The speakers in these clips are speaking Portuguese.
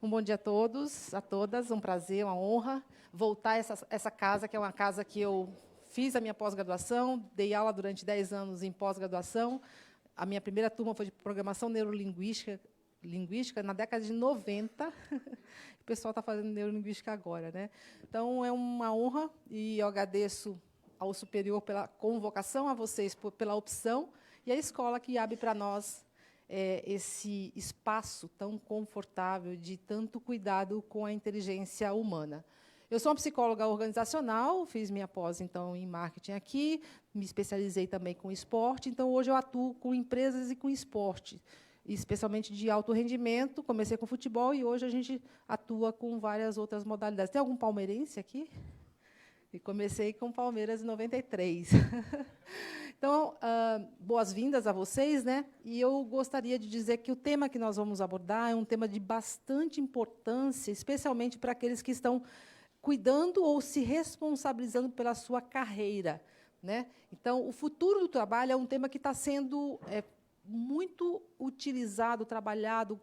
Um bom dia a todos, a todas. Um prazer, uma honra voltar a essa casa, que é uma casa que eu fiz a minha pós-graduação, dei aula durante 10 anos em pós-graduação. A minha primeira turma foi de programação neurolinguística na década de 90. O pessoal está fazendo neurolinguística agora, né? Então, é uma honra e eu agradeço ao superior pela convocação, a vocês pela opção, e a escola que abre para nós esse espaço tão confortável de tanto cuidado com a inteligência humana. Eu sou uma psicóloga organizacional, fiz minha pós, então, em marketing aqui, me especializei também com esporte, então, hoje eu atuo com empresas e com esporte, especialmente de alto rendimento. Comecei com futebol e hoje a gente atua com várias outras modalidades. Tem algum palmeirense aqui? E comecei com Palmeiras em 93. Então, boas-vindas a vocês, né? E eu gostaria de dizer que o tema que nós vamos abordar é um tema de bastante importância, especialmente para aqueles que estão cuidando ou se responsabilizando pela sua carreira, né? Então, o futuro do trabalho é um tema que está sendo muito utilizado, trabalhado,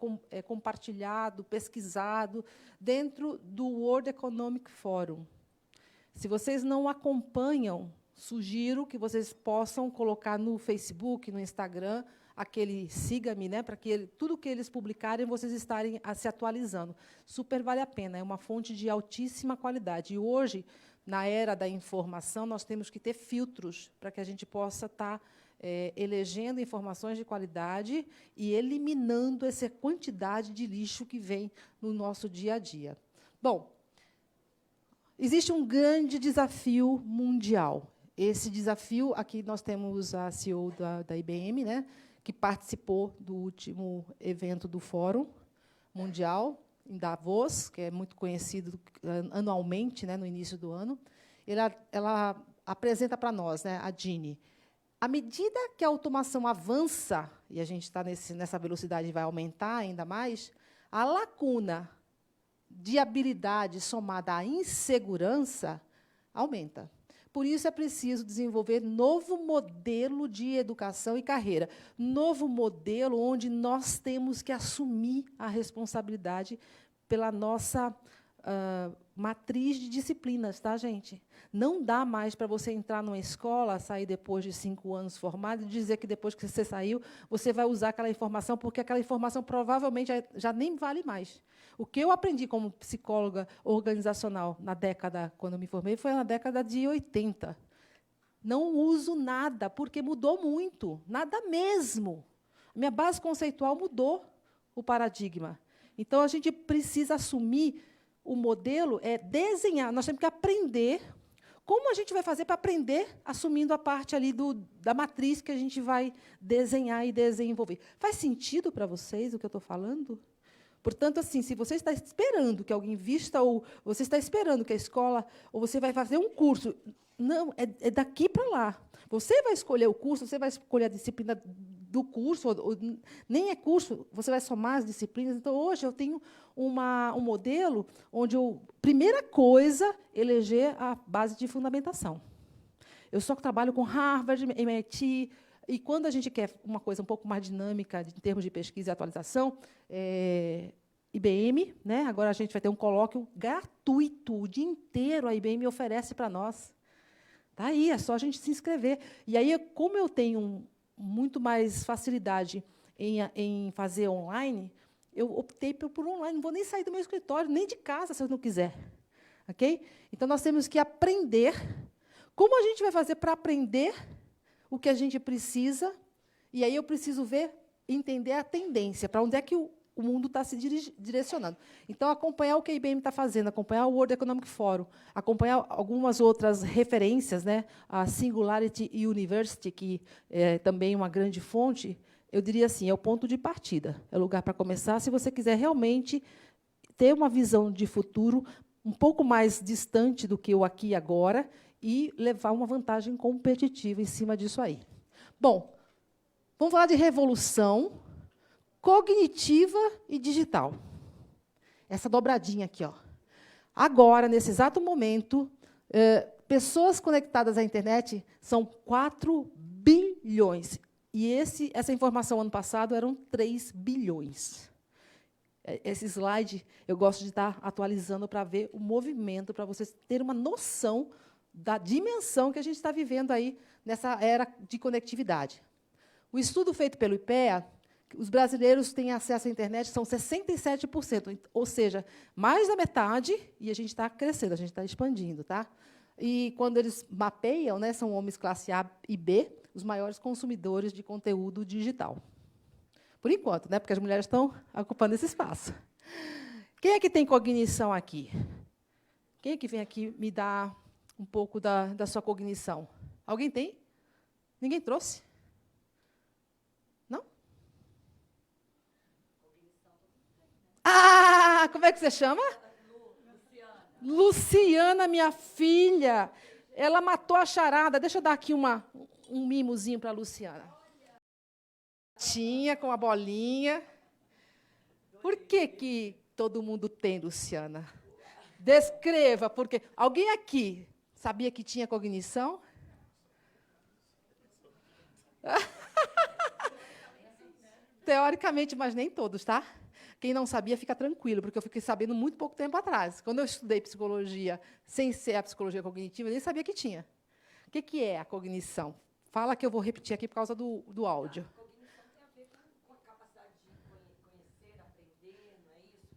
compartilhado, pesquisado dentro do World Economic Forum. Se vocês não acompanham, sugiro que vocês possam colocar no Facebook, no Instagram, aquele siga-me, né, para que tudo que eles publicarem, vocês estarem se atualizando. Super vale a pena, é uma fonte de altíssima qualidade. E hoje, na era da informação, nós temos que ter filtros para que a gente possa estar elegendo informações de qualidade e eliminando essa quantidade de lixo que vem no nosso dia a dia. Bom, existe um grande desafio mundial. Esse desafio, aqui nós temos a CEO da IBM, né, que participou do último evento do Fórum Mundial, em Davos, que é muito conhecido anualmente, né, no início do ano. Ela apresenta para nós, né, a Jeanne, à medida que a automação avança, e a gente está nessa velocidade e vai aumentar ainda mais, a lacuna de habilidade somada à insegurança aumenta. Por isso, é preciso desenvolver novo modelo de educação e carreira, novo modelo onde nós temos que assumir a responsabilidade pela nossa matriz de disciplinas, tá, gente? Não dá mais para você entrar numa escola, sair depois de 5 anos formado e dizer que depois que você saiu, você vai usar aquela informação, porque aquela informação provavelmente já nem vale mais. O que eu aprendi como psicóloga organizacional na década, quando eu me formei, foi na década de 80. Não uso nada, porque mudou muito, nada mesmo. A minha base conceitual mudou o paradigma. Então, a gente precisa assumir o modelo, desenhar. Nós temos que aprender. Como a gente vai fazer para aprender assumindo a parte ali da matriz que a gente vai desenhar e desenvolver? Faz sentido para vocês o que eu estou falando? Portanto, assim, se você está esperando que alguém vista, ou você está esperando que a escola, ou você vai fazer um curso, não, é daqui para lá. Você vai escolher o curso, você vai escolher a disciplina do curso, ou nem é curso, você vai somar as disciplinas. Então, hoje, eu tenho um modelo onde primeira coisa, eleger a base de fundamentação. Eu só trabalho com Harvard, MIT, e quando a gente quer uma coisa um pouco mais dinâmica, em termos de pesquisa e atualização, IBM, né? Agora a gente vai ter um colóquio gratuito, o dia inteiro a IBM oferece para nós. Está aí, é só a gente se inscrever. E aí, como eu tenho muito mais facilidade em fazer online, eu optei por online. Não vou nem sair do meu escritório, nem de casa, se eu não quiser. Okay? Então, nós temos que aprender. Como a gente vai fazer para aprender o que a gente precisa? E aí eu preciso entender a tendência, para onde é que o mundo está se direcionando. Então, acompanhar o que a IBM está fazendo, acompanhar o World Economic Forum, acompanhar algumas outras referências, né? A Singularity University, que é também uma grande fonte, eu diria assim, é o ponto de partida, é o lugar para começar, se você quiser realmente ter uma visão de futuro um pouco mais distante do que o aqui e agora e levar uma vantagem competitiva em cima disso aí. Bom, vamos falar de revolução cognitiva e digital. Essa dobradinha aqui, ó. Agora, nesse exato momento, pessoas conectadas à internet são 4 bilhões. E essa informação, ano passado, eram 3 bilhões. Esse slide, eu gosto de estar atualizando para ver o movimento, para vocês terem uma noção da dimensão que a gente está vivendo aí nessa era de conectividade. O estudo feito pelo IPEA, os brasileiros têm acesso à internet, são 67%, ou seja, mais da metade, e a gente está crescendo, a gente está expandindo. Tá? E, quando eles mapeiam, né, são homens classe A e B, os maiores consumidores de conteúdo digital. Por enquanto, né, porque as mulheres estão ocupando esse espaço. Quem é que tem cognição aqui? Quem é que vem aqui me dar um pouco da sua cognição? Alguém tem? Ninguém trouxe? Não? Ah, como é que você chama? Luciana, minha filha. Ela matou a charada. Deixa eu dar aqui um mimozinho para a Luciana. Tinha com a bolinha. Por que todo mundo tem, Luciana? Descreva, porque alguém aqui sabia que tinha cognição? Teoricamente, mas nem todos, tá? Quem não sabia, fica tranquilo, porque eu fiquei sabendo muito pouco tempo atrás. Quando eu estudei psicologia, sem ser a psicologia cognitiva, eu nem sabia que tinha. O que é a cognição? Fala que eu vou repetir aqui por causa do áudio.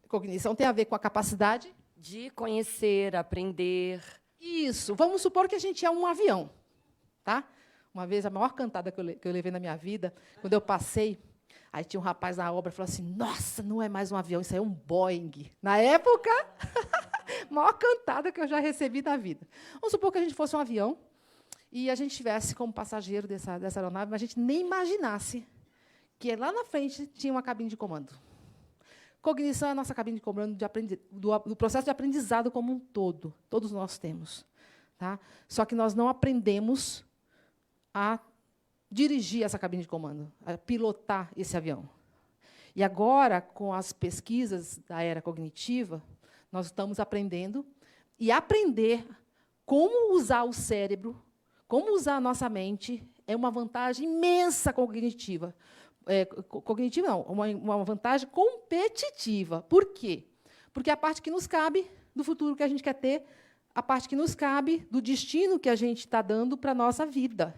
Cognição tem a ver com a capacidade de conhecer, aprender. Isso. Vamos supor que a gente é um avião. Tá? Uma vez, a maior cantada que eu levei na minha vida, quando eu passei, aí tinha um rapaz na obra e falou assim, nossa, não é mais um avião, isso aí é um Boeing. Na época, maior cantada que eu já recebi da vida. Vamos supor que a gente fosse um avião e a gente estivesse como passageiro dessa aeronave, mas a gente nem imaginasse que lá na frente tinha uma cabine de comando. Cognição é a nossa cabine de comando do processo de aprendizado como um todo. Todos nós temos. Tá? Só que nós não aprendemos a dirigir essa cabine de comando, a pilotar esse avião. E agora, com as pesquisas da era cognitiva, nós estamos aprendendo, e aprender como usar o cérebro, como usar a nossa mente, é uma vantagem imensa cognitiva. Cognitiva não, uma vantagem competitiva. Por quê? Porque a parte que nos cabe do futuro que a gente quer ter, a parte que nos cabe do destino que a gente está dando para a nossa vida.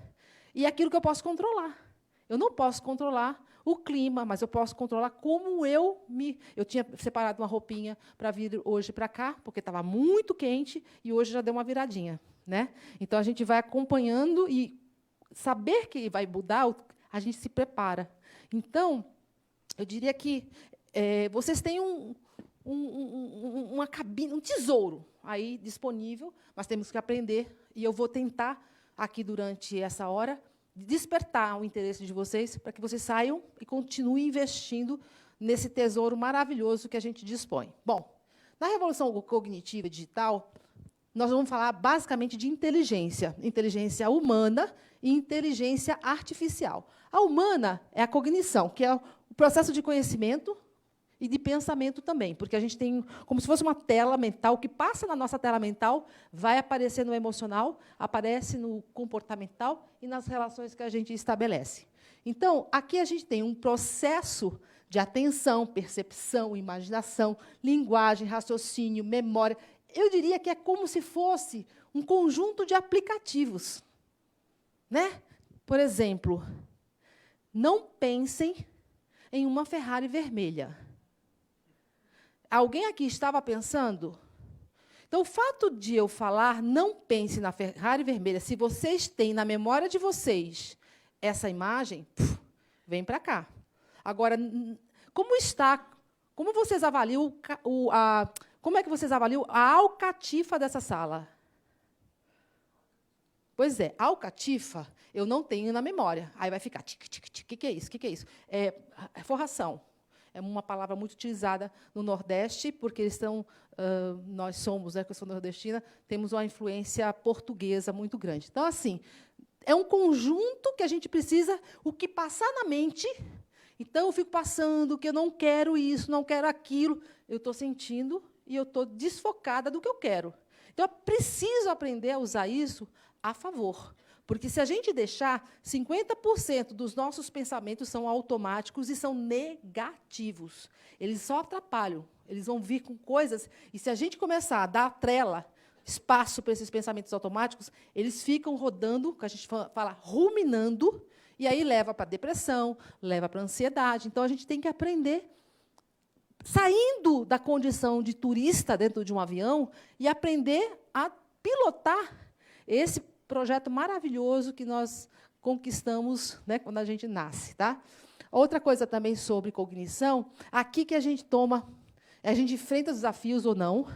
E é aquilo que eu posso controlar. Eu não posso controlar o clima, mas eu posso controlar como eu me... Eu tinha separado uma roupinha para vir hoje para cá, porque estava muito quente, e hoje já deu uma viradinha. Né? Então, a gente vai acompanhando, e saber que vai mudar, a gente se prepara. Então, eu diria que vocês têm uma cabine, um tesouro aí disponível, mas temos que aprender, e eu vou tentar, aqui durante essa hora, despertar o interesse de vocês para que vocês saiam e continuem investindo nesse tesouro maravilhoso que a gente dispõe. Bom, na revolução cognitiva digital, nós vamos falar basicamente de inteligência, inteligência humana e inteligência artificial. A humana é a cognição, que é o processo de conhecimento e de pensamento também, porque a gente tem como se fosse uma tela mental, que passa na nossa tela mental, vai aparecer no emocional, aparece no comportamental e nas relações que a gente estabelece. Então, aqui a gente tem um processo de atenção, percepção, imaginação, linguagem, raciocínio, memória. Eu diria que é como se fosse um conjunto de aplicativos. Né? Por exemplo, não pensem em uma Ferrari vermelha. Alguém aqui estava pensando? Então, o fato de eu falar, não pense na Ferrari vermelha, se vocês têm na memória de vocês essa imagem, vem para cá. Agora, como vocês avaliam como é que vocês avaliam a alcatifa dessa sala? Pois é, a alcatifa eu não tenho na memória. Aí vai ficar tic, tic, tic. O que é isso? O que é isso? É forração. É uma palavra muito utilizada no Nordeste, porque nós somos, que eu sou nordestina, temos uma influência portuguesa muito grande. Então, assim, é um conjunto que a gente precisa, o que passar na mente. Então, eu fico passando que eu não quero isso, não quero aquilo. Eu estou sentindo e eu estou desfocada do que eu quero. Então, eu preciso aprender a usar isso a favor. Porque se a gente deixar, 50% dos nossos pensamentos são automáticos e são negativos. Eles só atrapalham. Eles vão vir com coisas, e se a gente começar a dar trela, espaço para esses pensamentos automáticos, eles ficam rodando, que a gente fala ruminando, e aí leva para a depressão, leva para a ansiedade. Então, a gente tem que aprender, saindo da condição de turista dentro de um avião, e aprender a pilotar esse projeto maravilhoso que nós conquistamos, né, quando a gente nasce. Tá? Outra coisa também sobre cognição, aqui que a gente enfrenta os desafios ou não,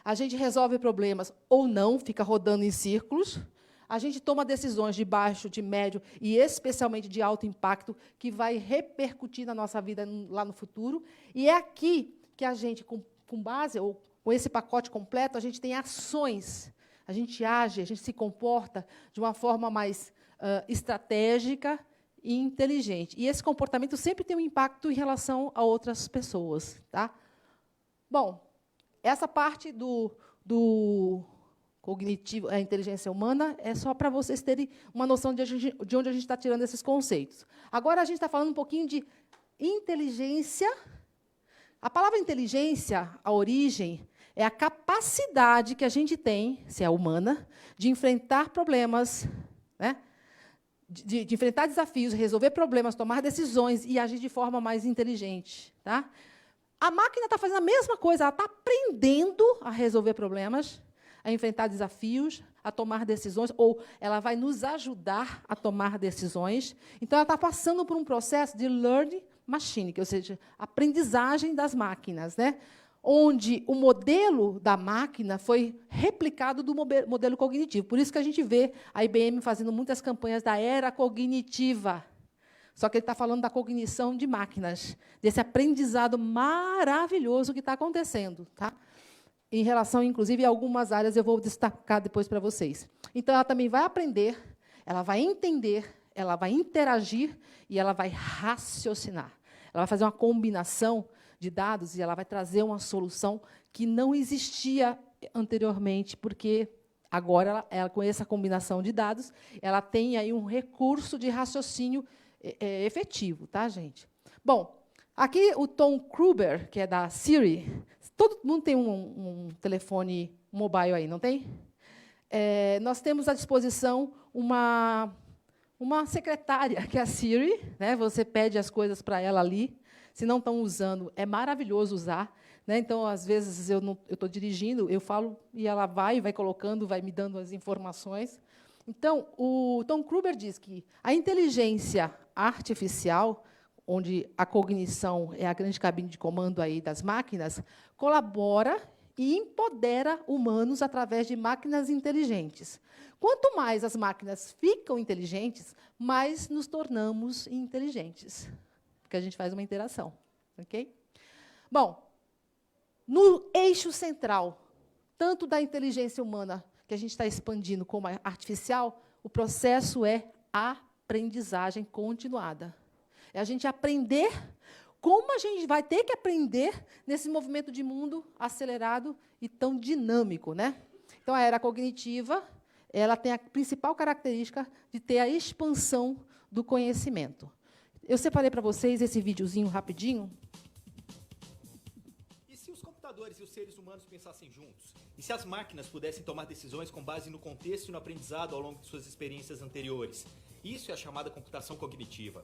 a gente resolve problemas ou não, fica rodando em círculos, a gente toma decisões de baixo, de médio e especialmente de alto impacto, que vai repercutir na nossa vida lá no futuro. E é aqui que a gente, com base, ou com esse pacote completo, a gente tem ações, a gente age, a gente se comporta de uma forma mais estratégica e inteligente. E esse comportamento sempre tem um impacto em relação a outras pessoas. Tá? Bom, essa parte do cognitivo, a inteligência humana, é só para vocês terem uma noção de onde a gente está tirando esses conceitos. Agora, a gente está falando um pouquinho de inteligência. A palavra inteligência, a origem, é a capacidade que a gente tem, se é humana, de enfrentar problemas, né? de enfrentar desafios, resolver problemas, tomar decisões e agir de forma mais inteligente. Tá? A máquina está fazendo a mesma coisa, ela está aprendendo a resolver problemas, a enfrentar desafios, a tomar decisões, ou ela vai nos ajudar a tomar decisões. Então, ela está passando por um processo de learning machine, ou seja, aprendizagem das máquinas, né? Onde o modelo da máquina foi replicado do modelo cognitivo. Por isso que a gente vê a IBM fazendo muitas campanhas da era cognitiva. Só que ele está falando da cognição de máquinas, desse aprendizado maravilhoso que está acontecendo. Tá? Em relação, inclusive, a algumas áreas, eu vou destacar depois para vocês. Então, ela também vai aprender, ela vai entender, ela vai interagir e ela vai raciocinar. Ela vai fazer uma combinação de dados e ela vai trazer uma solução que não existia anteriormente, porque agora, ela com essa combinação de dados, ela tem aí um recurso de raciocínio efetivo, tá, gente? Bom, aqui o Tom Kruber, que é da Siri, todo mundo tem um telefone mobile aí, não tem? Nós temos à disposição uma secretária, que é a Siri, né? Você pede as coisas para ela ali, se não estão usando, é maravilhoso usar. Né? Então, às vezes, eu estou dirigindo, eu falo, e ela vai colocando, vai me dando as informações. Então, o Tom Kruber diz que a inteligência artificial, onde a cognição é a grande cabine de comando aí das máquinas, colabora e empodera humanos através de máquinas inteligentes. Quanto mais as máquinas ficam inteligentes, mais nos tornamos inteligentes, porque a gente faz uma interação. Okay? Bom, no eixo central, tanto da inteligência humana, que a gente está expandindo, como a artificial, o processo é aprendizagem continuada. É a gente aprender como a gente vai ter que aprender nesse movimento de mundo acelerado e tão dinâmico. Né? Então, a era cognitiva, ela tem a principal característica de ter a expansão do conhecimento. Eu separei para vocês esse videozinho rapidinho. E se os computadores e os seres humanos pensassem juntos? E se as máquinas pudessem tomar decisões com base no contexto e no aprendizado ao longo de suas experiências anteriores? Isso é a chamada computação cognitiva.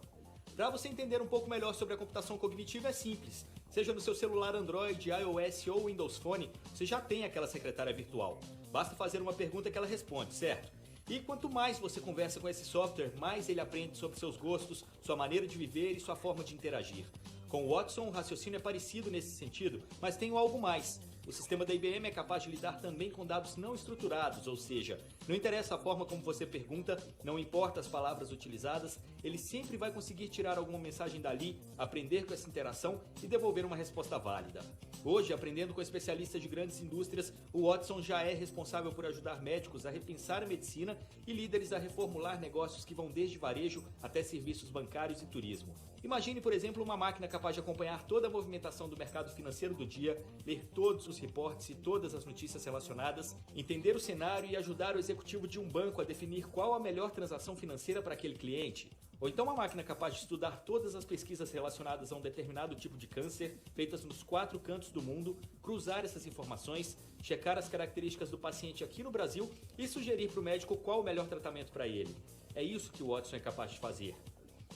Para você entender um pouco melhor sobre a computação cognitiva é simples. Seja no seu celular Android, iOS ou Windows Phone, você já tem aquela secretária virtual. Basta fazer uma pergunta que ela responde, certo? E quanto mais você conversa com esse software, mais ele aprende sobre seus gostos, sua maneira de viver e sua forma de interagir. Com o Watson, o raciocínio é parecido nesse sentido, mas tem algo mais. O sistema da IBM é capaz de lidar também com dados não estruturados, ou seja, não interessa a forma como você pergunta, não importa as palavras utilizadas, ele sempre vai conseguir tirar alguma mensagem dali, aprender com essa interação e devolver uma resposta válida. Hoje, aprendendo com especialistas de grandes indústrias, o Watson já é responsável por ajudar médicos a repensar a medicina e líderes a reformular negócios que vão desde varejo até serviços bancários e turismo. Imagine, por exemplo, uma máquina capaz de acompanhar toda a movimentação do mercado financeiro do dia, ler todos os reportes e todas as notícias relacionadas, entender o cenário e ajudar o executivo de um banco a definir qual a melhor transação financeira para aquele cliente. Ou então uma máquina capaz de estudar todas as pesquisas relacionadas a um determinado tipo de câncer, feitas nos 4 cantos do mundo, cruzar essas informações, checar as características do paciente aqui no Brasil e sugerir para o médico qual o melhor tratamento para ele. É isso que o Watson é capaz de fazer.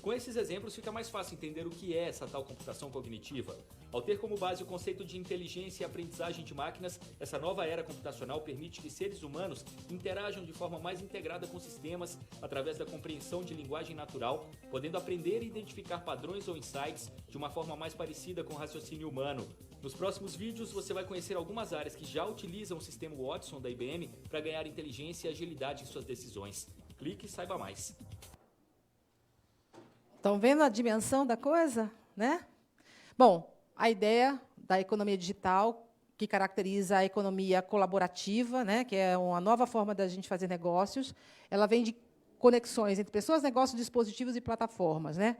Com esses exemplos, fica mais fácil entender o que é essa tal computação cognitiva. Ao ter como base o conceito de inteligência e aprendizagem de máquinas, essa nova era computacional permite que seres humanos interajam de forma mais integrada com sistemas através da compreensão de linguagem natural, podendo aprender e identificar padrões ou insights de uma forma mais parecida com o raciocínio humano. Nos próximos vídeos, você vai conhecer algumas áreas que já utilizam o sistema Watson da IBM para ganhar inteligência e agilidade em suas decisões. Clique e saiba mais. Estão vendo a dimensão da coisa, né? Bom, a ideia da economia digital, que caracteriza a economia colaborativa, né, que é uma nova forma da gente fazer negócios, ela vem de conexões entre pessoas, negócios, dispositivos e plataformas, né?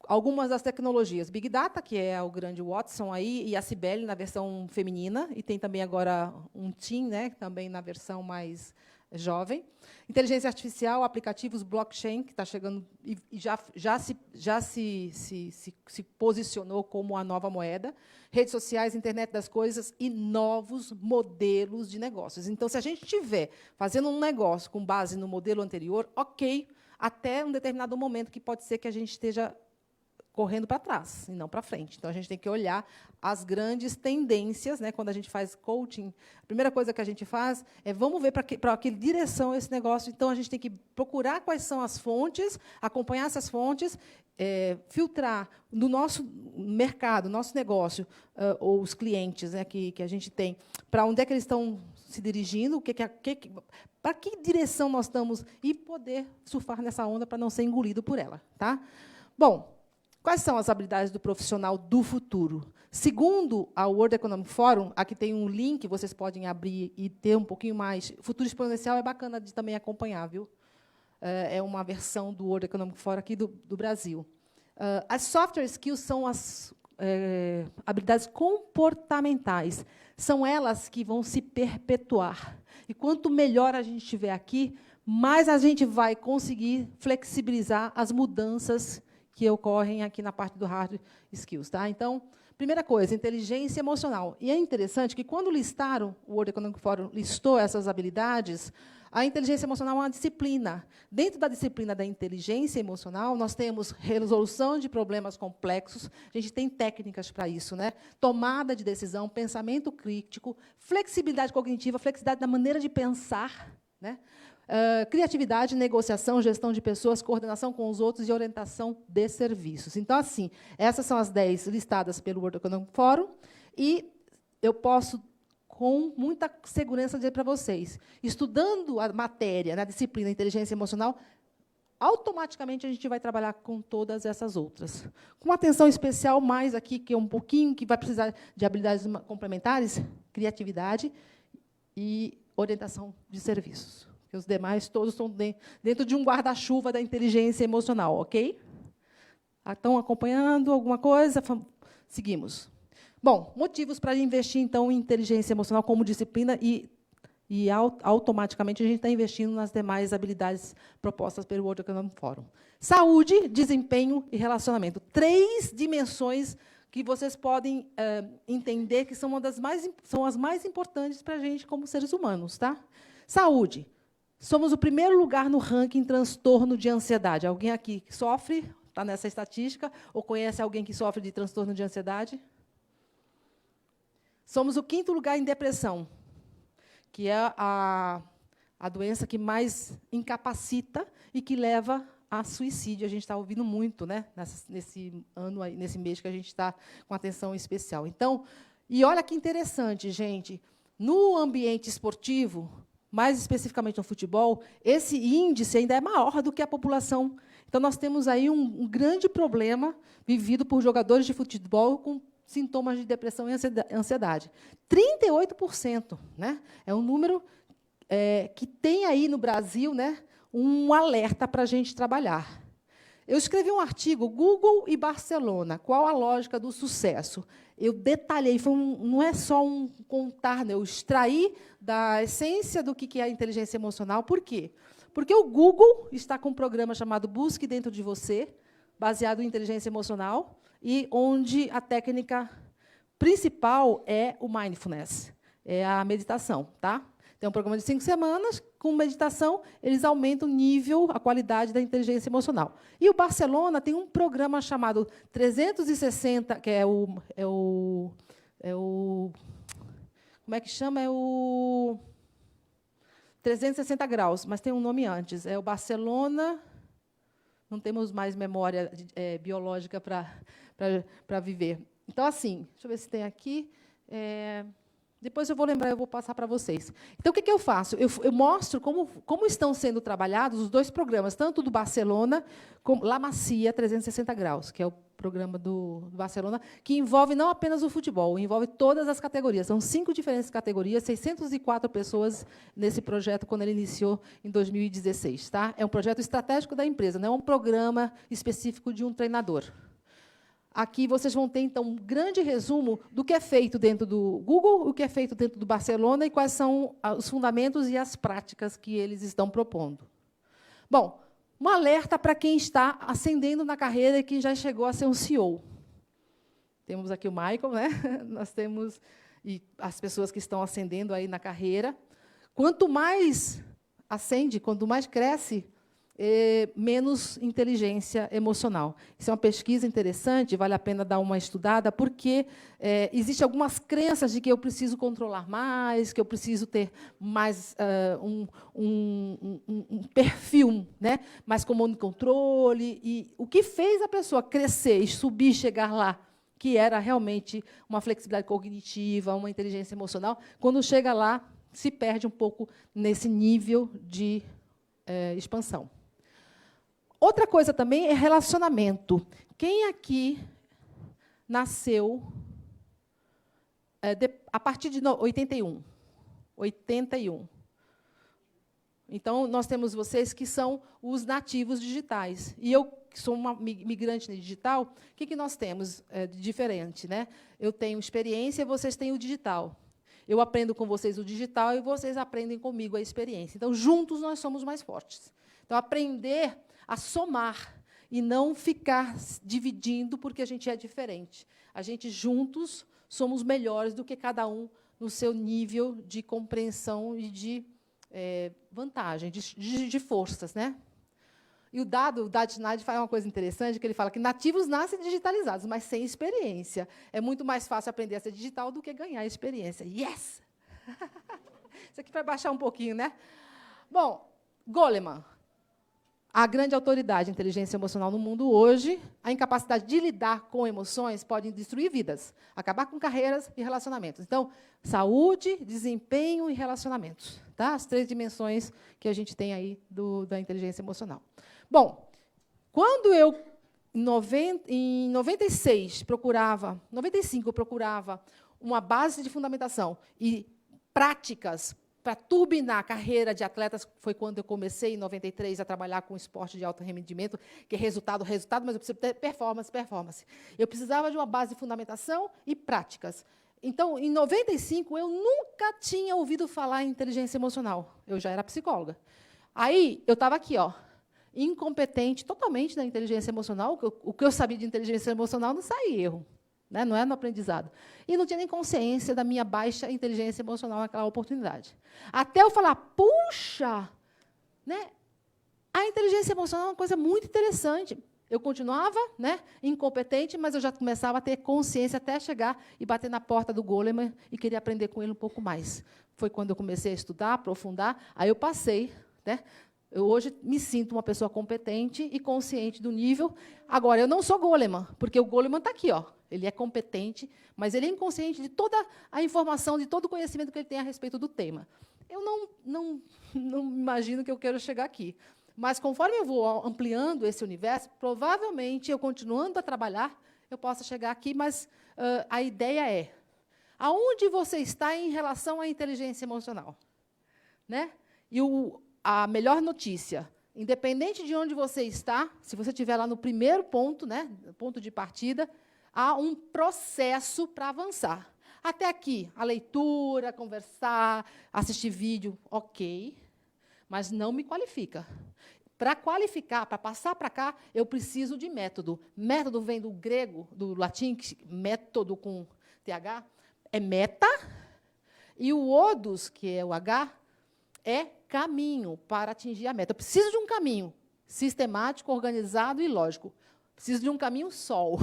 Algumas das tecnologias, Big Data, que é o grande Watson aí, e a Cibele na versão feminina, e tem também agora um Tim, né, também na versão mais jovem. Inteligência artificial, aplicativos, blockchain, que está chegando e já se posicionou como a nova moeda. Redes sociais, internet das coisas e novos modelos de negócios. Então, se a gente estiver fazendo um negócio com base no modelo anterior, ok, até um determinado momento que pode ser que a gente esteja correndo para trás e não para frente. Então, a gente tem que olhar as grandes tendências, né? Quando a gente faz coaching, a primeira coisa que a gente faz é vamos ver para que direção é esse negócio. Então, a gente tem que procurar quais são as fontes, acompanhar essas fontes, filtrar no nosso mercado, nosso negócio, ou os clientes, né, que a gente tem, para onde é que eles estão se dirigindo, para que direção nós estamos, e poder surfar nessa onda para não ser engolido por ela. Tá? Bom, quais são as habilidades do profissional do futuro? Segundo a World Economic Forum, aqui tem um link, vocês podem abrir e ter um pouquinho mais. Futuro exponencial é bacana de também acompanhar, viu? É uma versão do World Economic Forum aqui do Brasil. As software skills são as habilidades comportamentais. São elas que vão se perpetuar. E quanto melhor a gente estiver aqui, mais a gente vai conseguir flexibilizar as mudanças que ocorrem aqui na parte do hard skills. Tá? Então, primeira coisa, inteligência emocional. E é interessante que, quando listaram, o World Economic Forum listou essas habilidades, a inteligência emocional é uma disciplina. Dentro da disciplina da inteligência emocional, nós temos resolução de problemas complexos, a gente tem técnicas para isso, né? Tomada de decisão, pensamento crítico, flexibilidade cognitiva, flexibilidade da maneira de pensar, né? Criatividade, negociação, gestão de pessoas, coordenação com os outros e orientação de serviços. Então, assim, essas são as 10 listadas pelo World Economic Forum, e eu posso, com muita segurança, dizer para vocês, estudando a matéria, na disciplina inteligência emocional, automaticamente a gente vai trabalhar com todas essas outras. Com atenção especial, mais aqui, que é um pouquinho, que vai precisar de habilidades complementares, criatividade e orientação de serviços. Os demais todos estão dentro de um guarda-chuva da inteligência emocional, ok? Estão acompanhando alguma coisa? Seguimos. Bom, motivos para investir, então, em inteligência emocional como disciplina e automaticamente a gente está investindo nas demais habilidades propostas pelo World Economic Forum. Saúde, desempenho e relacionamento. 3 dimensões que vocês podem entender que são as mais importantes para a gente como seres humanos. Tá? Saúde. Somos o primeiro lugar no ranking em transtorno de ansiedade. Alguém aqui sofre, está nessa estatística, ou conhece alguém que sofre de transtorno de ansiedade? Somos o 5º lugar em depressão, que é a doença que mais incapacita e que leva a suicídio. A gente está ouvindo muito, né, nesse ano, nesse mês que a gente está com atenção especial. Então, e olha que interessante, gente, no ambiente esportivo, mais especificamente no futebol, esse índice ainda é maior do que a população. Então, nós temos aí um grande problema vivido por jogadores de futebol com sintomas de depressão e ansiedade. 38%, né? É um número que tem aí no Brasil, né, um alerta para a gente trabalhar. Eu escrevi um artigo, Google e Barcelona, qual a lógica do sucesso? Eu detalhei, não é só um contar, né? Eu extraí da essência do que é a inteligência emocional. Por quê? Porque o Google está com um programa chamado Busque Dentro de Você, baseado em inteligência emocional, e onde a técnica principal é o mindfulness, é a meditação. Tá? Tem um programa de 5 semanas, com meditação, eles aumentam o nível, a qualidade da inteligência emocional. E o Barcelona tem um programa chamado 360, que é o como é que chama? É o 360 graus, mas tem um nome antes. É o Barcelona... Não temos mais memória biológica para viver. Então, assim, deixa eu ver se tem aqui. Depois eu vou lembrar, eu vou passar para vocês. Então, o que eu faço? Eu mostro como estão sendo trabalhados os dois programas, tanto do Barcelona como La Masia 360 graus, que é o programa do Barcelona, que envolve não apenas o futebol, envolve todas as categorias. São 5 diferentes categorias, 604 pessoas nesse projeto, quando ele iniciou em 2016. Tá? É um projeto estratégico da empresa, não é um programa específico de um treinador. Aqui vocês vão ter, então, um grande resumo do que é feito dentro do Google, o que é feito dentro do Barcelona e quais são os fundamentos e as práticas que eles estão propondo. Bom, um alerta para quem está ascendendo na carreira e que já chegou a ser um CEO. Temos aqui o Michael, né? Nós temos as pessoas que estão ascendendo aí na carreira. Quanto mais ascende, quanto mais cresce, menos inteligência emocional. Isso é uma pesquisa interessante, vale a pena dar uma estudada, porque existem algumas crenças de que eu preciso controlar mais, que eu preciso ter mais um perfil, né, mais comando de controle. E o que fez a pessoa crescer e subir, chegar lá, que era realmente uma flexibilidade cognitiva, uma inteligência emocional, quando chega lá, se perde um pouco nesse nível de expansão. Outra coisa também é relacionamento. Quem aqui nasceu a partir de 81? 81. Então, nós temos vocês que são os nativos digitais. E eu, que sou uma migrante digital, o que nós temos de diferente? Né? Eu tenho experiência e vocês têm o digital. Eu aprendo com vocês o digital e vocês aprendem comigo a experiência. Então, juntos, nós somos mais fortes. Então, aprender a somar e não ficar dividindo porque a gente é diferente. A gente, juntos, somos melhores do que cada um no seu nível de compreensão e de vantagem, de forças. Né? E o Dado Schneider faz uma coisa interessante, que ele fala que nativos nascem digitalizados, mas sem experiência. É muito mais fácil aprender a ser digital do que ganhar experiência. Yes! Isso aqui para baixar um pouquinho, né? Bom, Goleman, a grande autoridade em inteligência emocional no mundo hoje, a incapacidade de lidar com emoções pode destruir vidas, acabar com carreiras e relacionamentos. Então, saúde, desempenho e relacionamentos. Tá? As 3 dimensões que a gente tem aí da inteligência emocional. Bom, quando eu, em 96, 95, eu procurava uma base de fundamentação e práticas para turbinar a carreira de atletas, foi quando eu comecei, em 93, a trabalhar com esporte de alto rendimento, que é resultado, mas eu preciso ter performance. Eu precisava de uma base de fundamentação e práticas. Então, em 95, eu nunca tinha ouvido falar em inteligência emocional. Eu já era psicóloga. Aí, eu estava aqui, incompetente totalmente na inteligência emocional. O que eu sabia de inteligência emocional não saía erro. Né? Não é no aprendizado. E não tinha nem consciência da minha baixa inteligência emocional naquela oportunidade. Até eu falar, puxa, né? A inteligência emocional é uma coisa muito interessante. Eu continuava, né, incompetente, mas eu já começava a ter consciência até chegar e bater na porta do Goleman e querer aprender com ele um pouco mais. Foi quando eu comecei a estudar, aprofundar, aí eu passei. Né? Eu hoje me sinto uma pessoa competente e consciente do nível. Agora, eu não sou Goleman, porque o Goleman está aqui. Ele é competente, mas ele é inconsciente de toda a informação, de todo o conhecimento que ele tem a respeito do tema. Eu não imagino que eu quero chegar aqui. Mas, conforme eu vou ampliando esse universo, provavelmente, eu continuando a trabalhar, eu possa chegar aqui, mas a ideia é, aonde você está em relação à inteligência emocional? Né? E a melhor notícia, independente de onde você está, se você estiver lá no primeiro ponto, né, ponto de partida, há um processo para avançar. Até aqui, a leitura, conversar, assistir vídeo, ok, mas não me qualifica. Para qualificar, para passar para cá, eu preciso de método. Método vem do grego, do latim, método com TH, é meta, e o odos, que é o H, é caminho para atingir a meta. Eu preciso de um caminho sistemático, organizado e lógico. Preciso de um caminho sol.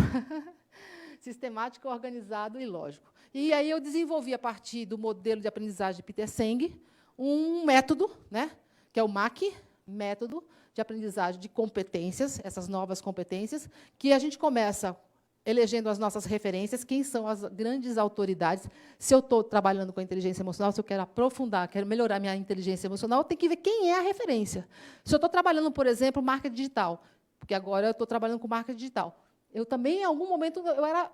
Sistemático, organizado e lógico. E aí eu desenvolvi, a partir do modelo de aprendizagem de Peter Senge, um método, né, que é o MAC, método de aprendizagem de competências, essas novas competências, que a gente começa elegendo as nossas referências, quem são as grandes autoridades. Se eu estou trabalhando com a inteligência emocional, se eu quero aprofundar, quero melhorar minha inteligência emocional, eu tenho que ver quem é a referência. Se eu estou trabalhando, por exemplo, marketing digital, porque agora eu estou trabalhando com marketing digital, eu também, em algum momento, eu era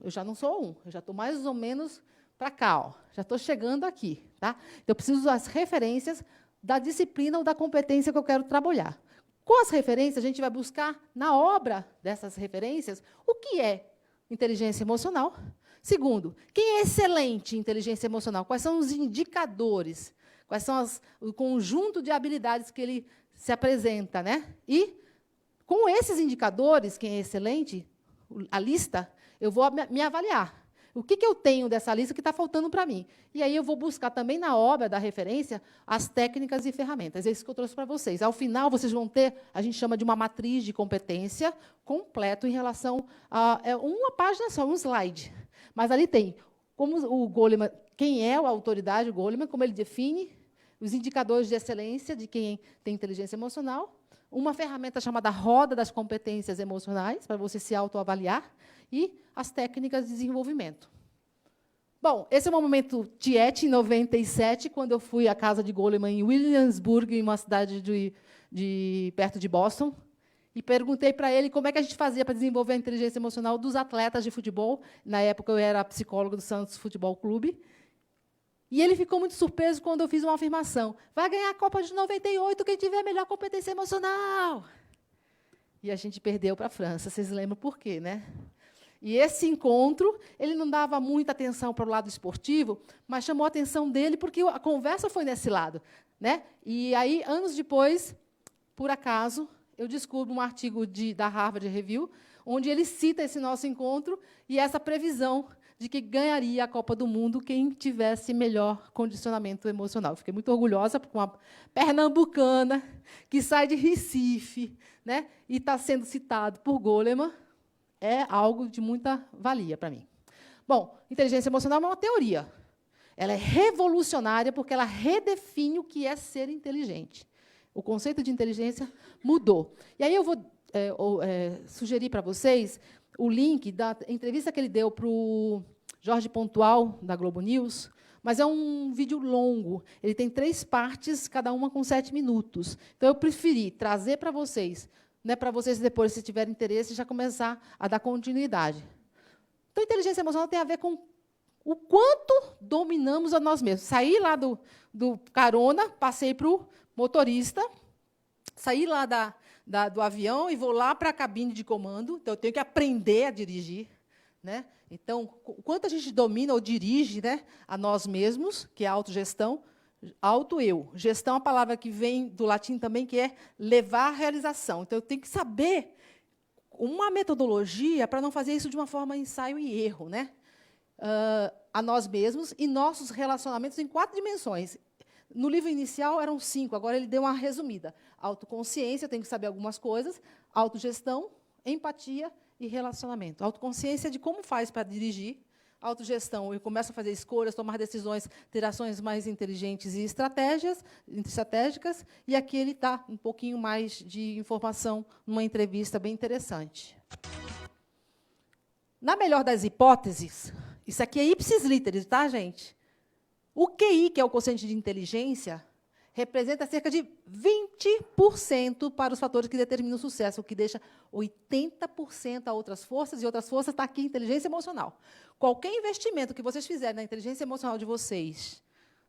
eu já não sou eu já estou mais ou menos para cá, ó, já estou chegando aqui. Tá? Então, eu preciso das referências da disciplina ou da competência que eu quero trabalhar. Com as referências, a gente vai buscar, na obra dessas referências, o que é inteligência emocional. Segundo, quem é excelente em inteligência emocional? Quais são os indicadores? Quais são o conjunto de habilidades que ele se apresenta? Né? E, com esses indicadores, quem é excelente, a lista, eu vou me avaliar. O que eu tenho dessa lista que está faltando para mim? E aí eu vou buscar também, na obra da referência, as técnicas e ferramentas. É isso que eu trouxe para vocês. Ao final, vocês vão ter, a gente chama de uma matriz de competência completo em relação a uma página só, um slide. Mas ali tem como o Goleman, quem é a autoridade, o Goleman, como ele define, os indicadores de excelência de quem tem inteligência emocional, uma ferramenta chamada roda das competências emocionais, para você se autoavaliar, e as técnicas de desenvolvimento. Bom, esse é o meu momento Tiete, em 97, quando eu fui à casa de Goleman em Williamsburg, em uma cidade perto de Boston, e perguntei para ele como é que a gente fazia para desenvolver a inteligência emocional dos atletas de futebol. Na época, eu era psicóloga do Santos Futebol Clube. E ele ficou muito surpreso quando eu fiz uma afirmação. Vai ganhar a Copa de 98 quem tiver a melhor competência emocional. E a gente perdeu para a França. Vocês lembram por quê, né? E esse encontro, ele não dava muita atenção para o lado esportivo, mas chamou a atenção dele porque a conversa foi nesse lado. Né? E aí, anos depois, por acaso, eu descubro um artigo da Harvard Review, onde ele cita esse nosso encontro e essa previsão de que ganharia a Copa do Mundo quem tivesse melhor condicionamento emocional. Fiquei muito orgulhosa, porque uma pernambucana que sai de Recife, né, e está sendo citado por Goleman, é algo de muita valia para mim. Bom, inteligência emocional é uma teoria. Ela é revolucionária porque ela redefine o que é ser inteligente. O conceito de inteligência mudou. E aí eu vou sugerir para vocês o link da entrevista que ele deu para o Jorge Pontual, da Globo News, mas é um vídeo longo. Ele tem 3 partes, cada uma com 7 minutos. Então, eu preferi trazer para vocês, né, para vocês depois, se tiverem interesse, já começar a dar continuidade. Então, inteligência emocional tem a ver com o quanto dominamos a nós mesmos. Saí lá do carona, passei para o motorista, saí lá do avião e vou lá para a cabine de comando. Então, eu tenho que aprender a dirigir. Né? Então, o quanto a gente domina ou dirige, né, a nós mesmos, que é a autogestão, auto-eu. Gestão é uma palavra que vem do latim também, que é levar à realização. Então, eu tenho que saber uma metodologia para não fazer isso de uma forma ensaio e erro, né? A nós mesmos e nossos relacionamentos em 4 dimensões. No livro inicial eram 5, agora ele deu uma resumida. Autoconsciência, eu tenho que saber algumas coisas, autogestão, empatia e relacionamento. Autoconsciência de como faz para dirigir, autogestão, eu começo a fazer escolhas, tomar decisões, ter ações mais inteligentes e estratégicas, e aqui ele dá um pouquinho mais de informação numa entrevista bem interessante. Na melhor das hipóteses, isso aqui é ipsis literis, tá, gente? O QI, que é o quociente de inteligência, representa cerca de 20% para os fatores que determinam o sucesso, o que deixa 80% a outras forças, e outras forças está aqui, inteligência emocional. Qualquer investimento que vocês fizerem na inteligência emocional de vocês,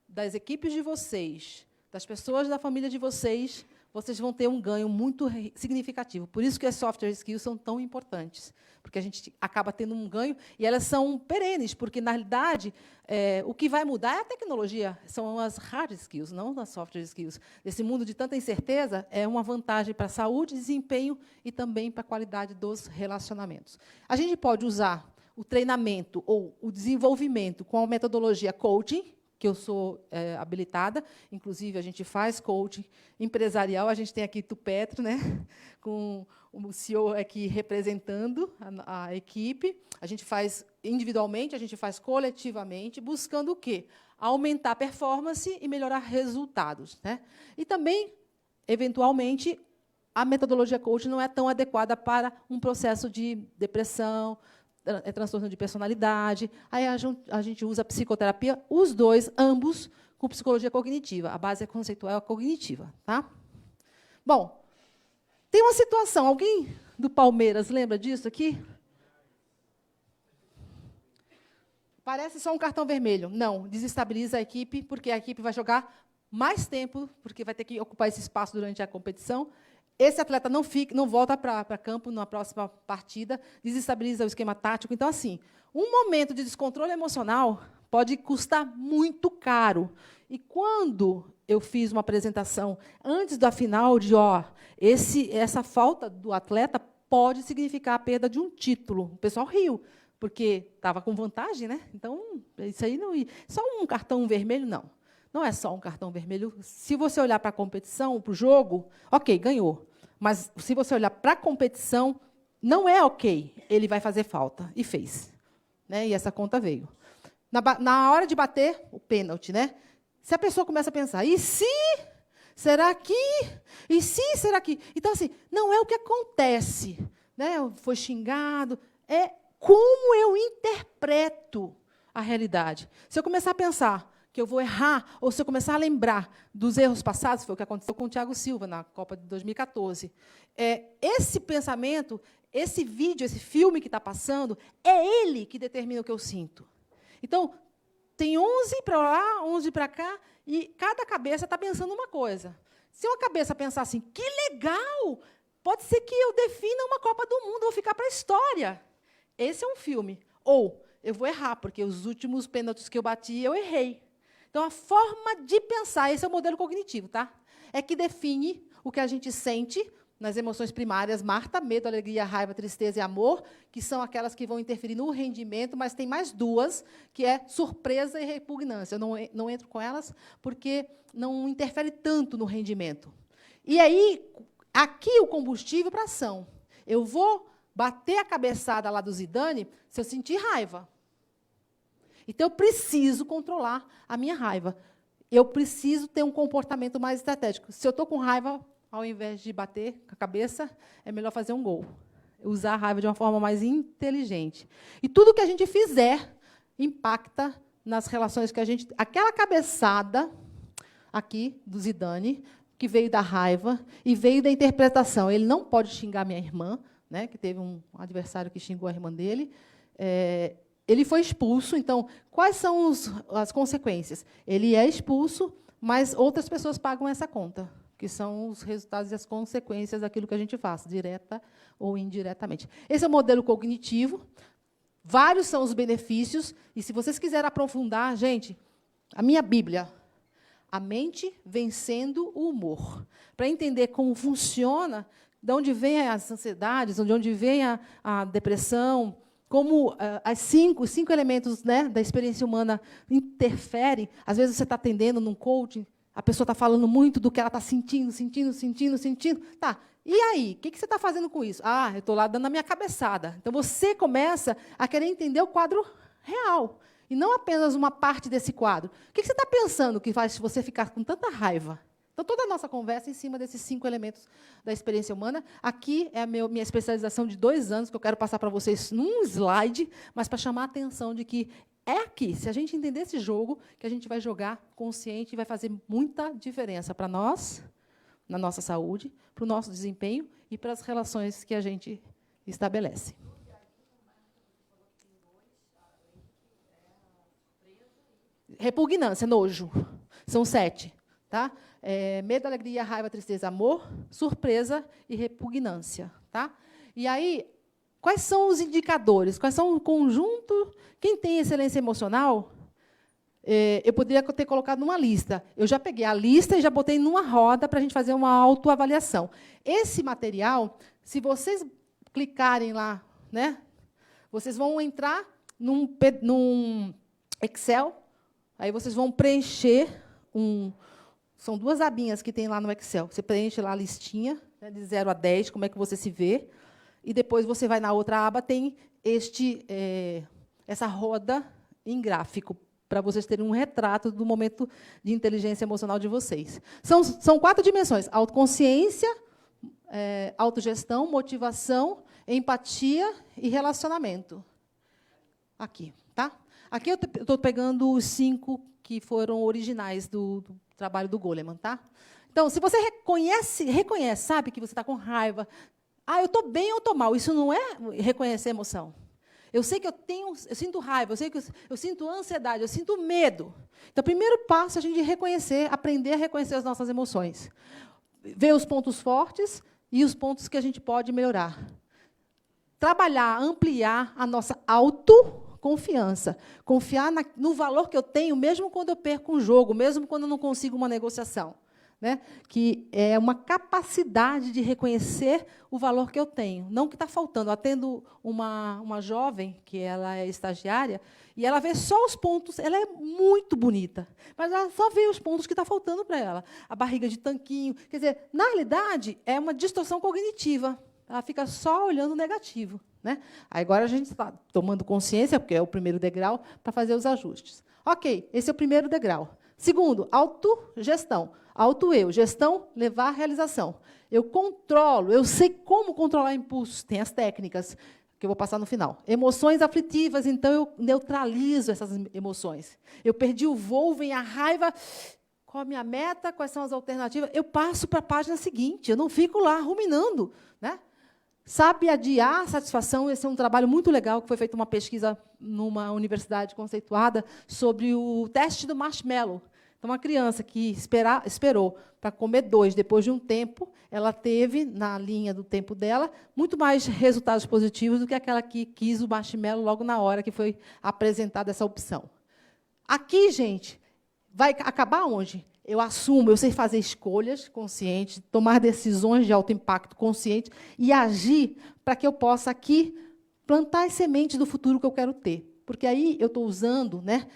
das equipes de vocês, das pessoas da família de vocês, vocês vão ter um ganho muito significativo. Por isso que as software skills são tão importantes, porque a gente acaba tendo um ganho, e elas são perenes, porque, na realidade, o que vai mudar é a tecnologia, são as hard skills, não as software skills. Nesse mundo de tanta incerteza, é uma vantagem para a saúde, desempenho e também para a qualidade dos relacionamentos. A gente pode usar o treinamento ou o desenvolvimento com a metodologia coaching, que eu sou habilitada, inclusive a gente faz coaching empresarial, a gente tem aqui Tupetro, né, com o CEO aqui representando a equipe, a gente faz individualmente, a gente faz coletivamente, buscando o quê? Aumentar a performance e melhorar resultados, né? E também, eventualmente, a metodologia coaching não é tão adequada para um processo de depressão, transtorno de personalidade. Aí a gente usa a psicoterapia, os dois, ambos, com psicologia cognitiva. A base é conceitual cognitiva. Tá? Bom, tem uma situação. Alguém do Palmeiras lembra disso aqui? Parece só um cartão vermelho. Não, desestabiliza a equipe, porque a equipe vai jogar mais tempo, porque vai ter que ocupar esse espaço durante a competição. Esse atleta não volta para campo na próxima partida, desestabiliza o esquema tático. Então, assim, um momento de descontrole emocional pode custar muito caro. E quando eu fiz uma apresentação antes da final de essa falta do atleta pode significar a perda de um título, o pessoal riu, porque estava com vantagem, né? Então, isso aí não ia. Só um cartão vermelho, não. Não é só um cartão vermelho. Se você olhar para a competição, para o jogo, ok, ganhou. Mas, se você olhar para a competição, não é ok. Ele vai fazer falta. E fez. Né? E essa conta veio. Na hora de bater, o pênalti. Né? Se a pessoa começa a pensar, e se? Será que? E se? Será que? Então, assim, não é o que acontece. Né? Foi xingado. É como eu interpreto a realidade. Se eu começar a pensar que eu vou errar, ou se eu começar a lembrar dos erros passados, foi o que aconteceu com o Thiago Silva na Copa de 2014. Esse pensamento, esse vídeo, esse filme que está passando, é ele que determina o que eu sinto. Então, tem 11 para lá, 11 para cá, e cada cabeça está pensando uma coisa. Se uma cabeça pensar assim, que legal, pode ser que eu defina uma Copa do Mundo, vou ficar para a história. Esse é um filme. Ou, eu vou errar, porque os últimos pênaltis que eu bati, eu errei. Então, a forma de pensar, esse é o modelo cognitivo, tá? É que define o que a gente sente nas emoções primárias, Marta, medo, alegria, raiva, tristeza e amor, que são aquelas que vão interferir no rendimento, mas tem mais duas, que é surpresa e repugnância. Eu não entro com elas, porque não interfere tanto no rendimento. E aí, aqui o combustível para ação. Eu vou bater a cabeçada lá do Zidane se eu sentir raiva. Então, eu preciso controlar a minha raiva. Eu preciso ter um comportamento mais estratégico. Se eu estou com raiva, ao invés de bater com a cabeça, é melhor fazer um gol. Usar a raiva de uma forma mais inteligente. E tudo que a gente fizer impacta nas relações que a gente... Aquela cabeçada aqui, do Zidane, que veio da raiva e veio da interpretação. Ele não pode xingar minha irmã, né, que teve um adversário que xingou a irmã dele. Ele foi expulso, então, quais são as consequências? Ele é expulso, mas outras pessoas pagam essa conta, que são os resultados e as consequências daquilo que a gente faz, direta ou indiretamente. Esse é o modelo cognitivo. Vários são os benefícios, e se vocês quiserem aprofundar, gente, a minha Bíblia, A Mente Vencendo o Humor, para entender como funciona, de onde vem as ansiedades, de onde vem a depressão, como os cinco elementos, né, da experiência humana interferem. Às vezes, você está atendendo num coaching, a pessoa está falando muito do que ela está sentindo. Tá, e aí? O que você está fazendo com isso? Eu estou lá dando a minha cabeçada. Então, você começa a querer entender o quadro real, e não apenas uma parte desse quadro. O que você está pensando que faz você ficar com tanta raiva? Então, toda a nossa conversa é em cima desses 5 elementos da experiência humana. Aqui é a minha especialização de 2 anos, que eu quero passar para vocês num slide, mas para chamar a atenção de que é aqui. Se a gente entender esse jogo, que a gente vai jogar consciente e vai fazer muita diferença para nós, na nossa saúde, para o nosso desempenho e para as relações que a gente estabelece. Repugnância, nojo. São 7. Tá? Medo, alegria, raiva, tristeza, amor, surpresa e repugnância. Tá? E aí, quais são os indicadores? Quais são o conjunto? Quem tem excelência emocional, eu poderia ter colocado numa lista. Eu já peguei a lista e já botei numa roda para a gente fazer uma autoavaliação. Esse material, se vocês clicarem lá, né, vocês vão entrar num Excel, aí vocês vão preencher são 2 abinhas que tem lá no Excel. Você preenche lá a listinha, né, de 0 a 10, como é que você se vê, e depois você vai na outra aba, tem essa roda em gráfico, para vocês terem um retrato do momento de inteligência emocional de vocês. São 4 dimensões: autoconsciência, autogestão, motivação, empatia e relacionamento. Aqui. Tá? Aqui eu estou pegando os 5 que foram originais do trabalho do Goleman. Tá? Então, se você reconhece, sabe que você está com raiva, eu estou bem ou estou mal, isso não é reconhecer emoção. Eu sei que eu sinto raiva, eu sei que eu sinto ansiedade, eu sinto medo. Então, o primeiro passo é a gente aprender a reconhecer as nossas emoções. Ver os pontos fortes e os pontos que a gente pode melhorar. Trabalhar, ampliar a nossa autoconfiança. Confiar no valor que eu tenho, mesmo quando eu perco um jogo, mesmo quando eu não consigo uma negociação. Né? Que é uma capacidade de reconhecer o valor que eu tenho, não o que está faltando. Eu atendo uma jovem, que ela é estagiária, e ela vê só os pontos, ela é muito bonita, mas ela só vê os pontos que estão faltando para ela. A barriga de tanquinho. Quer dizer, na realidade, é uma distorção cognitiva. Ela fica só olhando o negativo. Né? Aí agora a gente está tomando consciência, porque é o primeiro degrau, para fazer os ajustes. Ok, esse é o primeiro degrau. Segundo, autogestão. Auto-eu, gestão, levar à realização. Eu controlo, eu sei como controlar impulsos. Tem as técnicas, que eu vou passar no final. Emoções aflitivas, então eu neutralizo essas emoções. Eu perdi o voo, vem a raiva. Qual a minha meta? Quais são as alternativas? Eu passo para a página seguinte, eu não fico lá ruminando. Né? Sabe adiar a satisfação, esse é um trabalho muito legal, que foi feita uma pesquisa numa universidade conceituada sobre o teste do marshmallow. Então, uma criança que esperou para comer 2 depois de um tempo, ela teve, na linha do tempo dela, muito mais resultados positivos do que aquela que quis o marshmallow logo na hora que foi apresentada essa opção. Aqui, gente, vai acabar onde? Eu assumo, eu sei fazer escolhas conscientes, tomar decisões de alto impacto consciente e agir para que eu possa aqui plantar as sementes do futuro que eu quero ter. Porque aí eu estou usando, né,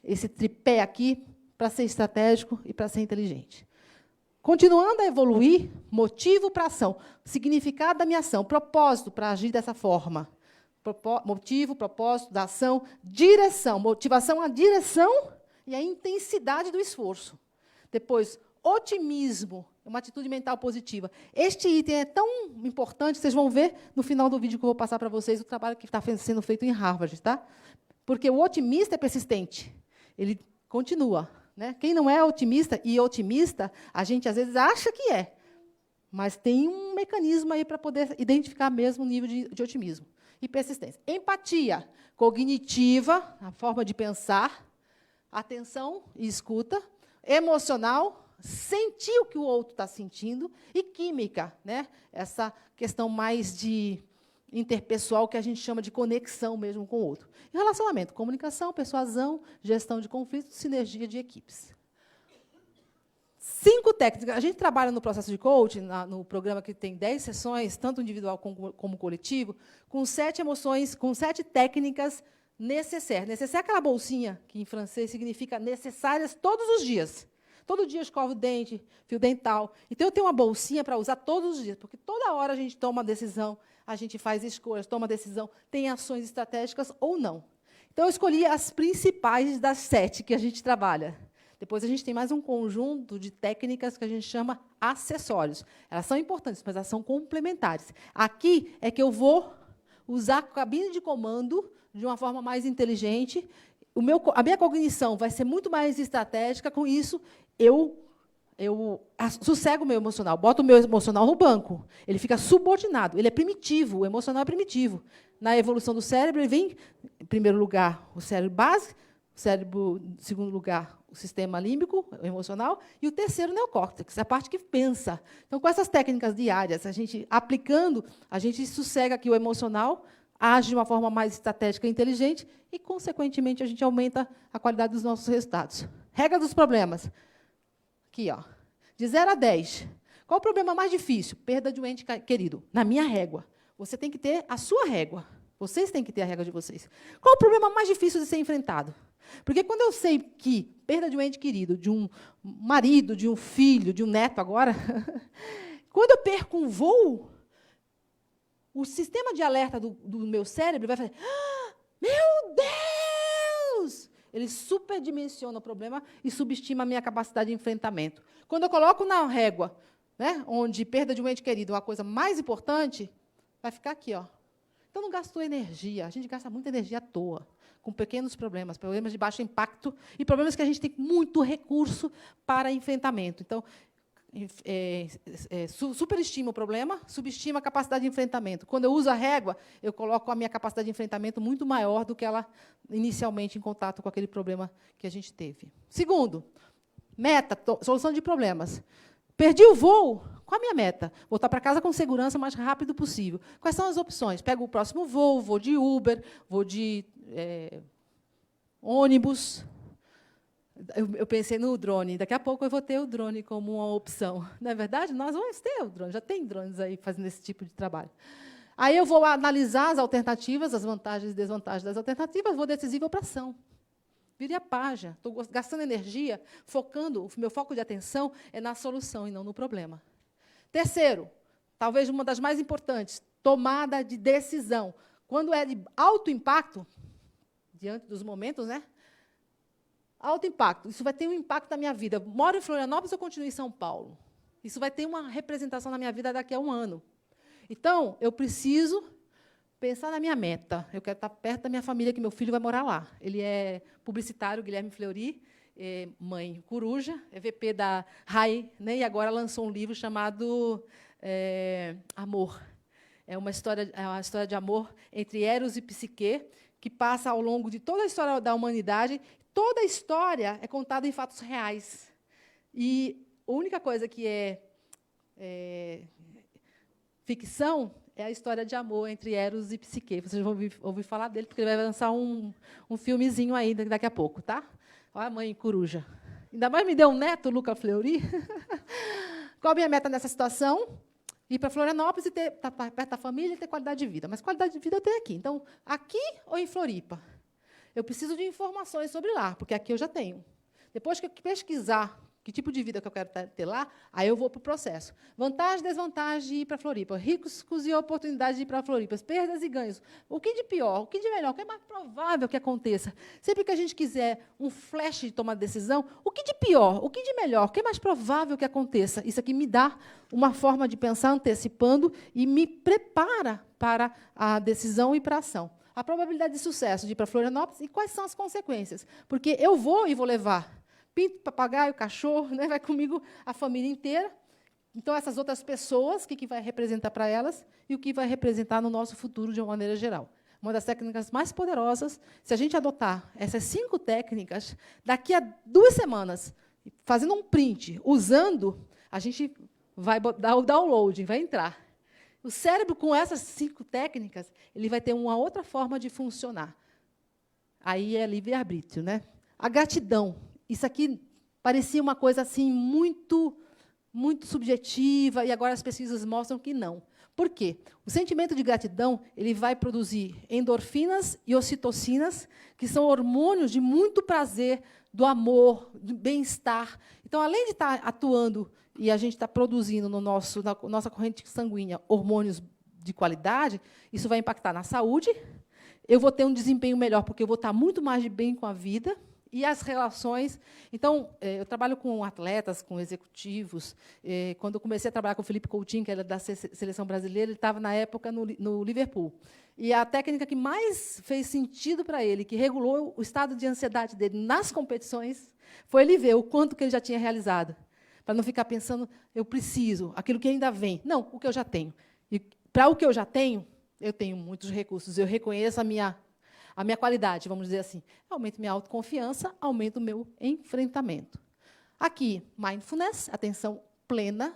esse tripé aqui para ser estratégico e para ser inteligente. Continuando a evoluir, motivo para ação, significado da minha ação, propósito para agir dessa forma. Motivo, propósito da ação, direção, motivação, a direção e a intensidade do esforço. Depois, otimismo, uma atitude mental positiva. Este item é tão importante, vocês vão ver no final do vídeo que eu vou passar para vocês o trabalho que está sendo feito em Harvard. Tá? Porque o otimista é persistente, ele continua. Né? Quem não é otimista, a gente, às vezes, acha que é. Mas tem um mecanismo aí para poder identificar mesmo o nível de otimismo. E persistência. Empatia cognitiva, a forma de pensar, atenção e escuta, emocional, sentir o que o outro está sentindo, e química, né? Essa questão mais de interpessoal que a gente chama de conexão mesmo com o outro. E relacionamento, comunicação, persuasão, gestão de conflitos, sinergia de equipes. 5 técnicas. A gente trabalha no processo de coaching, no programa que tem 10 sessões, tanto individual como coletivo, com 7 emoções, com 7 técnicas necessaires. Necessaire é aquela bolsinha, que em francês significa necessárias todos os dias. Todo dia eu escovo o dente, fio dental. Então, eu tenho uma bolsinha para usar todos os dias, porque toda hora a gente toma uma decisão, a gente faz escolhas, toma decisão, tem ações estratégicas ou não. Então, eu escolhi as principais das 7 que a gente trabalha. Depois, a gente tem mais um conjunto de técnicas que a gente chama acessórios. Elas são importantes, mas elas são complementares. Aqui é que eu vou usar a cabine de comando de uma forma mais inteligente. A minha cognição vai ser muito mais estratégica. Com isso, eu sossego o meu emocional, boto o meu emocional no banco. Ele fica subordinado, ele é primitivo, o emocional é primitivo. Na evolução do cérebro, ele vem, em primeiro lugar, o cérebro base, o cérebro, em segundo lugar, o sistema límbico, o emocional, e o terceiro, o neocórtex, a parte que pensa. Então, com essas técnicas diárias, a gente aplicando, a gente sossega aqui o emocional, age de uma forma mais estratégica e inteligente, e, consequentemente, a gente aumenta a qualidade dos nossos resultados. Regra dos problemas. Aqui, ó, de 0 a 10. Qual o problema mais difícil? Perda de um ente querido. Na minha régua. Você tem que ter a sua régua. Vocês têm que ter a régua de vocês. Qual o problema mais difícil de ser enfrentado? Porque quando eu sei que perda de um ente querido, de um marido, de um filho, de um neto agora, quando eu perco um voo, o sistema de alerta do meu cérebro vai fazer: ah, meu Deus! Ele superdimensiona o problema e subestima a minha capacidade de enfrentamento. Quando eu coloco na régua, né, onde perda de um ente querido é uma coisa mais importante, vai ficar aqui, ó. Então, não gastou energia. A gente gasta muita energia à toa, com pequenos problemas de baixo impacto e problemas que a gente tem muito recurso para enfrentamento. Então, superestima o problema, subestima a capacidade de enfrentamento. Quando eu uso a régua, eu coloco a minha capacidade de enfrentamento muito maior do que ela inicialmente em contato com aquele problema que a gente teve. Segundo, meta, solução de problemas. Perdi o voo, qual a minha meta? Voltar para casa com segurança o mais rápido possível. Quais são as opções? Pego o próximo voo, vou de Uber, vou de ônibus. Eu pensei no drone. Daqui a pouco eu vou ter o drone como uma opção. Não é verdade? Nós vamos ter o drone. Já tem drones aí fazendo esse tipo de trabalho. Aí eu vou analisar as alternativas, as vantagens e desvantagens das alternativas, vou decisiva para ação. Virei a página. Estou gastando energia, focando, o meu foco de atenção é na solução e não no problema. Terceiro, talvez uma das mais importantes, tomada de decisão. Quando é de alto impacto, diante dos momentos, né? Alto impacto. Isso vai ter um impacto na minha vida. Eu moro em Florianópolis ou continuo em São Paulo? Isso vai ter uma representação na minha vida daqui a um ano. Então, eu preciso pensar na minha meta. Eu quero estar perto da minha família, que meu filho vai morar lá. Ele é publicitário, Guilherme Fleury, mãe coruja, é VP da RAI, né, e agora lançou um livro chamado Amor. É uma história de amor entre Eros e Psique, que passa ao longo de toda a história da humanidade. Toda a história é contada em fatos reais. E a única coisa que é ficção é a história de amor entre Eros e Psique. Vocês vão ouvir falar dele, porque ele vai lançar um filmezinho aí daqui a pouco, tá? Olha a mãe coruja. Ainda mais me deu um neto, Luca Fleury. Qual a minha meta nessa situação? Ir para Florianópolis e estar perto da família e ter qualidade de vida. Mas qualidade de vida eu tenho aqui. Então, aqui ou em Floripa? Eu preciso de informações sobre lá, porque aqui eu já tenho. Depois que eu pesquisar que tipo de vida que eu quero ter lá, aí eu vou para o processo. Vantagem e desvantagem de ir para Floripa. Riscos e oportunidades de ir para Floripa. Perdas e ganhos. O que de pior, o que de melhor, o que é mais provável que aconteça? Sempre que a gente quiser um flash de tomar decisão, o que de pior, o que de melhor, o que é mais provável que aconteça? Isso aqui me dá uma forma de pensar antecipando e me prepara para a decisão e para a ação. A probabilidade de sucesso de ir para Florianópolis e quais são as consequências. Porque eu vou e vou levar pinto, papagaio, cachorro, né? Vai comigo a família inteira. Então, essas outras pessoas, o que vai representar para elas e o que vai representar no nosso futuro de uma maneira geral. Uma das técnicas mais poderosas, se a gente adotar essas 5 técnicas, daqui a 2 semanas, fazendo um print, usando, a gente vai dar o download, vai entrar. O cérebro, com essas 5 técnicas, ele vai ter uma outra forma de funcionar. Aí é livre-arbítrio, né? A gratidão. Isso aqui parecia uma coisa assim muito subjetiva, e agora as pesquisas mostram que não. Por quê? O sentimento de gratidão ele vai produzir endorfinas e ocitocinas, que são hormônios de muito prazer, do amor, do bem-estar. Então, além de estar atuando e a gente está produzindo na nossa corrente sanguínea hormônios de qualidade, isso vai impactar na saúde. Eu vou ter um desempenho melhor, porque eu vou estar muito mais de bem com a vida. e as relações. Então, eu trabalho com atletas, com executivos. Quando eu comecei a trabalhar com o Felipe Coutinho, que era da seleção brasileira, ele estava, na época, no Liverpool. E a técnica que mais fez sentido para ele, que regulou o estado de ansiedade dele nas competições, foi ele ver o quanto que ele já tinha realizado, para não ficar pensando, eu preciso, aquilo que ainda vem. Não, o que eu já tenho. E, para o que eu já tenho, eu tenho muitos recursos. Eu reconheço a minha qualidade, vamos dizer assim. Aumento minha autoconfiança, aumento o meu enfrentamento. Aqui, mindfulness, atenção plena.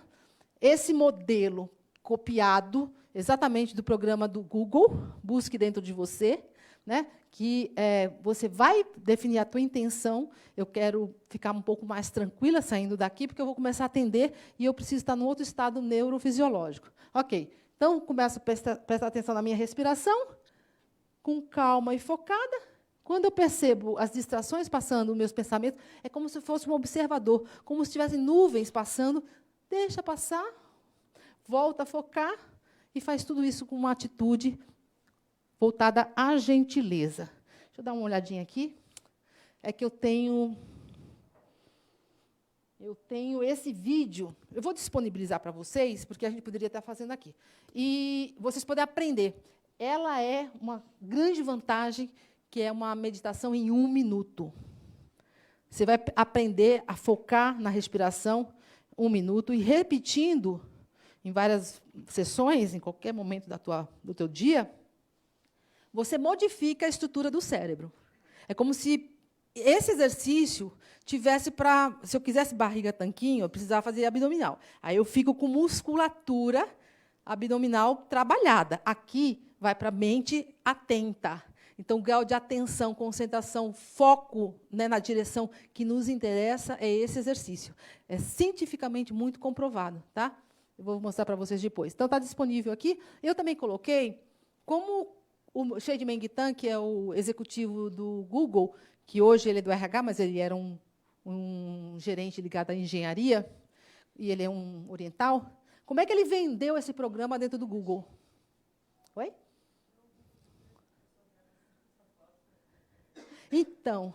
Esse modelo copiado exatamente do programa do Google, Busque Dentro de Você, né, que você vai definir a tua intenção. Eu quero ficar um pouco mais tranquila saindo daqui, porque eu vou começar a atender e eu preciso estar num outro estado neurofisiológico. Ok, então, começo a prestar atenção na minha respiração, com calma e focada. Quando eu percebo as distrações passando, os meus pensamentos, é como se fosse um observador, como se tivessem nuvens passando. Deixa passar, volta a focar e faz tudo isso com uma atitude voltada à gentileza. Deixa eu dar uma olhadinha aqui. É que eu tenho esse vídeo, eu vou disponibilizar para vocês, porque a gente poderia estar fazendo aqui. E vocês podem aprender. Ela é uma grande vantagem, que é uma meditação em 1 minuto. Você vai aprender a focar na respiração 1 minuto e repetindo em várias sessões, em qualquer momento do teu dia, você modifica a estrutura do cérebro. É como se esse exercício tivesse para... Se eu quisesse barriga tanquinho, eu precisava fazer abdominal. Aí eu fico com musculatura abdominal trabalhada. Aqui vai para a mente atenta. Então, o grau de atenção, concentração, foco, né, na direção que nos interessa é esse exercício. É cientificamente muito comprovado. Tá? Eu vou mostrar para vocês depois. Então, está disponível aqui. Eu também coloquei, como o Shade Mengitan, que é o executivo do Google, que hoje ele é do RH, mas ele era um gerente ligado à engenharia, e ele é um oriental. Como é que ele vendeu esse programa dentro do Google? Oi? Então,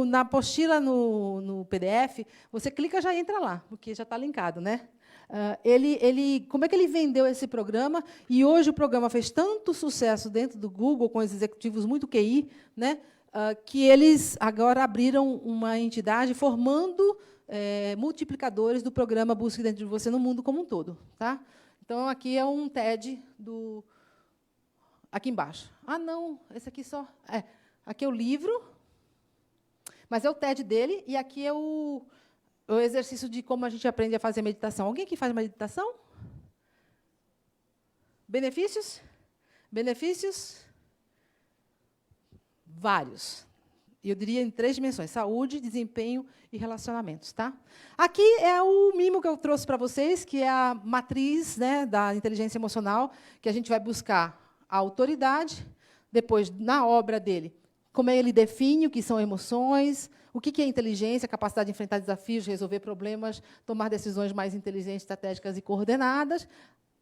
na apostila, no PDF, você clica e já entra lá, porque já está linkado, né? Como é que ele vendeu esse programa? E hoje o programa fez tanto sucesso dentro do Google, com os executivos muito QI, né, que eles agora abriram uma entidade formando multiplicadores do programa Busque Dentro de Você no mundo como um todo. Tá? Então, aqui é um TED do... Aqui embaixo. Ah, não, esse aqui só... Aqui é o livro, mas é o TED dele, e aqui é o exercício de como a gente aprende a fazer meditação. Alguém que faz meditação? Benefícios? Benefícios? Vários. Eu diria em 3 dimensões: saúde, desempenho e relacionamentos. Tá? Aqui é o mimo que eu trouxe para vocês, que é a matriz, né, da inteligência emocional, que a gente vai buscar a autoridade, depois, na obra dele, como ele define o que são emoções, o que é inteligência, a capacidade de enfrentar desafios, resolver problemas, tomar decisões mais inteligentes, estratégicas e coordenadas.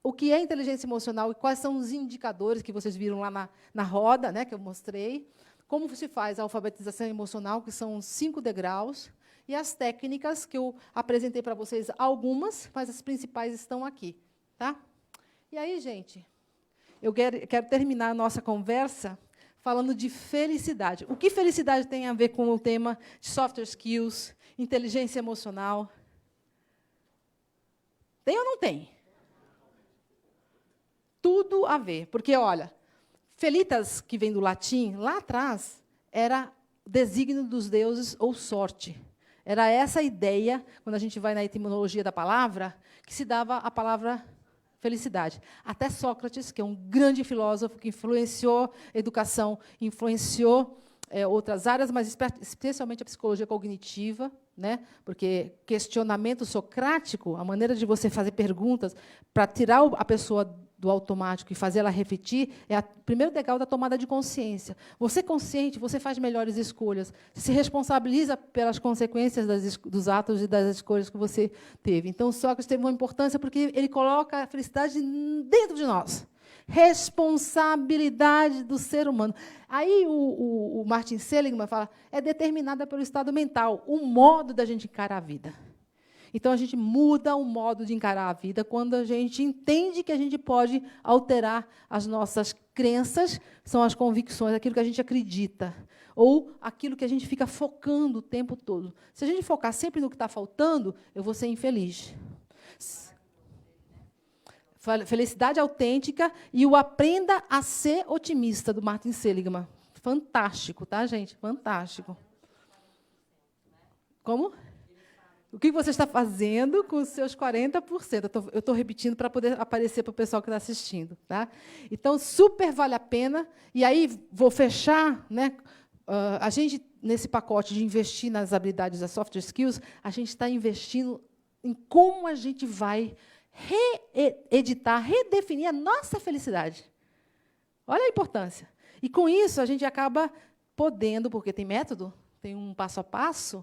O que é inteligência emocional e quais são os indicadores que vocês viram lá na roda, né, que eu mostrei. Como se faz a alfabetização emocional, que são 5 degraus. E as técnicas, que eu apresentei para vocês algumas, mas as principais estão aqui. Tá? E aí, gente, eu quero terminar a nossa conversa falando de felicidade. O que felicidade tem a ver com o tema de soft skills, inteligência emocional? Tem ou não tem? Tudo a ver. Porque, olha, felitas, que vem do latim, lá atrás, era desígnio dos deuses ou sorte. Era essa a ideia, quando a gente vai na etimologia da palavra, que se dava a palavra felicidade. Até Sócrates, que é um grande filósofo que influenciou a educação, influenciou outras áreas, mas especialmente a psicologia cognitiva, né? Porque questionamento socrático, a maneira de você fazer perguntas para tirar a pessoa do automático e fazer ela refletir, é o primeiro degrau da tomada de consciência. Você consciente, você faz melhores escolhas, se responsabiliza pelas consequências dos atos e das escolhas que você teve. Então, Sócrates teve uma importância porque ele coloca a felicidade dentro de nós. Responsabilidade do ser humano. Aí o Martin Seligman fala, é determinada pelo estado mental, o modo da gente encarar a vida. Então, a gente muda o modo de encarar a vida quando a gente entende que a gente pode alterar as nossas crenças, são as convicções, aquilo que a gente acredita, ou aquilo que a gente fica focando o tempo todo. Se a gente focar sempre no que está faltando, eu vou ser infeliz. Felicidade autêntica e o Aprenda a Ser Otimista, do Martin Seligman. Fantástico, tá, gente? Fantástico. Como? O que você está fazendo com os seus 40%? Eu estou repetindo para poder aparecer para o pessoal que está assistindo. Tá? Então, super vale a pena. E aí, vou fechar. Né? A gente, nesse pacote de investir nas habilidades das soft skills, a gente está investindo em como a gente vai reeditar, redefinir a nossa felicidade. Olha a importância. E, com isso, a gente acaba podendo, porque tem método, tem um passo a passo,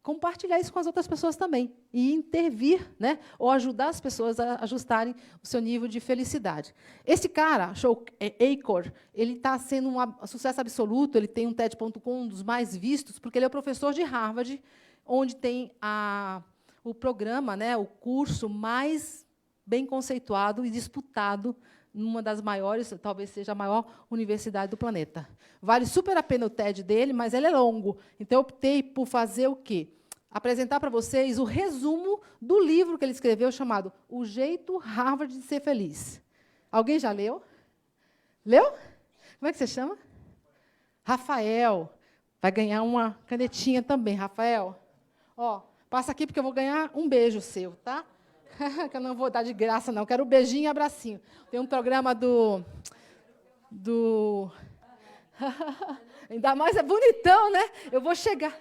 compartilhar isso com as outras pessoas também e intervir, né, ou ajudar as pessoas a ajustarem o seu nível de felicidade. Esse cara, Shawn Achor, ele está sendo um sucesso absoluto, ele tem um TED.com, um dos mais vistos, porque ele é o professor de Harvard, onde tem o programa, né, o curso mais bem conceituado e disputado numa das maiores, talvez seja a maior universidade do planeta. Vale super a pena o TED dele, mas ele é longo. Então, eu optei por fazer o quê? Apresentar para vocês o resumo do livro que ele escreveu, chamado O Jeito Harvard de Ser Feliz. Alguém já leu? Leu? Como é que você chama? Rafael. Vai ganhar uma canetinha também, Rafael. Ó, passa aqui, porque eu vou ganhar um beijo seu, tá? Que eu não vou dar de graça, não. Quero um beijinho e abracinho. Tem um programa do... Ainda mais é bonitão, né? Eu vou chegar...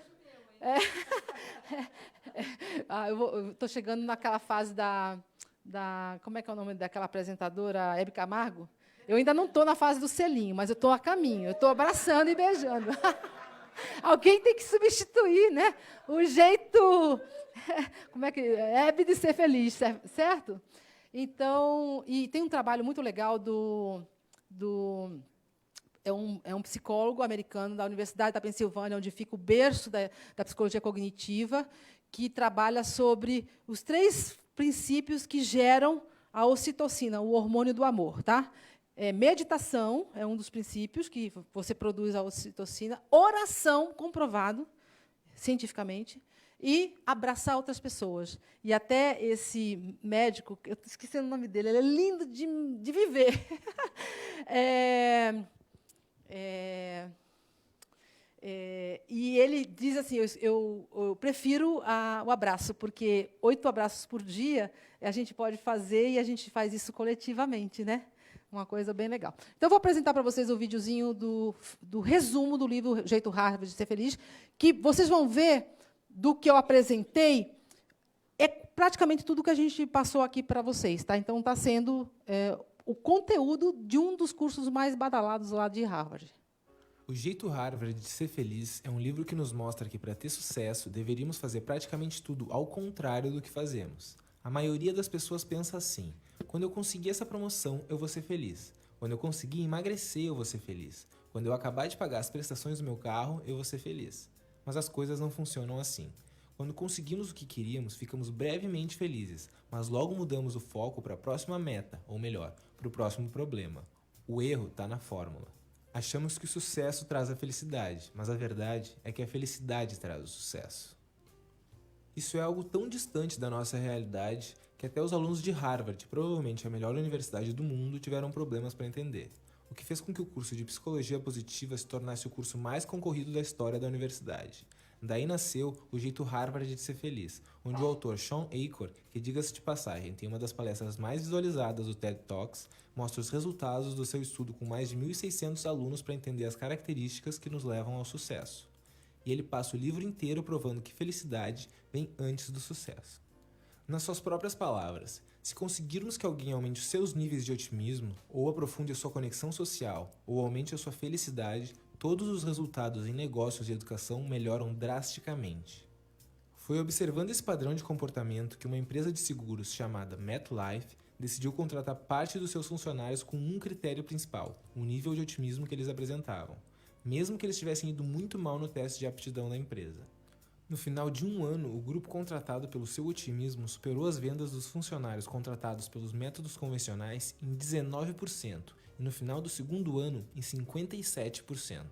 eu estou chegando naquela fase da... Como é que é o nome daquela apresentadora, Hebe Camargo? Eu ainda não estou na fase do selinho, mas eu estou a caminho. Eu estou abraçando e beijando. Alguém tem que substituir, né? O jeito... Como é que é de ser feliz, certo? Então, e tem um trabalho muito legal é um psicólogo americano da Universidade da Pensilvânia, onde fica o berço da psicologia cognitiva, que trabalha sobre os 3 princípios que geram a ocitocina, o hormônio do amor, tá? Meditação é um dos princípios que você produz a ocitocina, oração, comprovado cientificamente, e abraçar outras pessoas. E até esse médico, eu esqueci o nome dele, ele é lindo de viver. E ele diz assim, eu prefiro o abraço, porque 8 abraços por dia a gente pode fazer, e a gente faz isso coletivamente, né? Uma coisa bem legal. Então, eu vou apresentar para vocês o videozinho do resumo do livro O Jeito Harvard de Ser Feliz, que vocês vão ver do que eu apresentei, é praticamente tudo que a gente passou aqui para vocês. Tá? Então, está sendo o conteúdo de um dos cursos mais badalados lá de Harvard. O Jeito Harvard de Ser Feliz é um livro que nos mostra que, para ter sucesso, deveríamos fazer praticamente tudo ao contrário do que fazemos. A maioria das pessoas pensa assim: quando eu conseguir essa promoção, eu vou ser feliz. Quando eu conseguir emagrecer, eu vou ser feliz. Quando eu acabar de pagar as prestações do meu carro, eu vou ser feliz. Mas as coisas não funcionam assim. Quando conseguimos o que queríamos, ficamos brevemente felizes, mas logo mudamos o foco para a próxima meta, ou melhor, para o próximo problema. O erro está na fórmula. Achamos que o sucesso traz a felicidade, mas a verdade é que a felicidade traz o sucesso. Isso é algo tão distante da nossa realidade que até os alunos de Harvard, provavelmente a melhor universidade do mundo, tiveram problemas para entender. O que fez com que o curso de Psicologia Positiva se tornasse o curso mais concorrido da história da universidade. Daí nasceu o Jeito Harvard de Ser Feliz, onde o autor Shawn Achor, que diga-se de passagem, tem uma das palestras mais visualizadas do TED Talks, mostra os resultados do seu estudo com mais de 1.600 alunos para entender as características que nos levam ao sucesso. E ele passa o livro inteiro provando que felicidade vem antes do sucesso. Nas suas próprias palavras, se conseguirmos que alguém aumente os seus níveis de otimismo, ou aprofunde a sua conexão social, ou aumente a sua felicidade, todos os resultados em negócios e educação melhoram drasticamente. Foi observando esse padrão de comportamento que uma empresa de seguros chamada MetLife decidiu contratar parte dos seus funcionários com um critério principal, o nível de otimismo que eles apresentavam, mesmo que eles tivessem ido muito mal no teste de aptidão da empresa. No final de um ano, o grupo contratado pelo seu otimismo superou as vendas dos funcionários contratados pelos métodos convencionais em 19% e no final do segundo ano em 57%.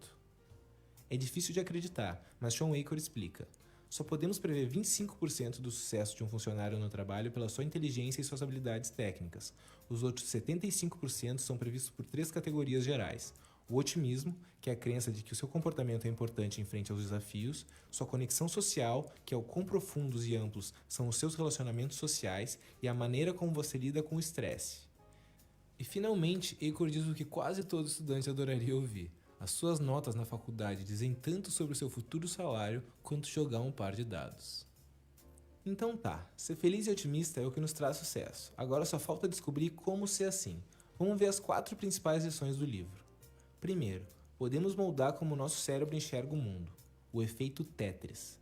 É difícil de acreditar, mas Shawn Achor explica. Só podemos prever 25% do sucesso de um funcionário no trabalho pela sua inteligência e suas habilidades técnicas. Os outros 75% são previstos por 3 categorias gerais. O otimismo, que é a crença de que o seu comportamento é importante em frente aos desafios, sua conexão social, que é o quão profundos e amplos são os seus relacionamentos sociais e a maneira como você lida com o estresse. E finalmente, Achor diz o que quase todo estudante adoraria ouvir. As suas notas na faculdade dizem tanto sobre o seu futuro salário quanto jogar um par de dados. Então tá, ser feliz e otimista é o que nos traz sucesso. Agora só falta descobrir como ser assim. Vamos ver as 4 principais lições do livro. Primeiro, podemos moldar como o nosso cérebro enxerga o mundo. O efeito Tetris.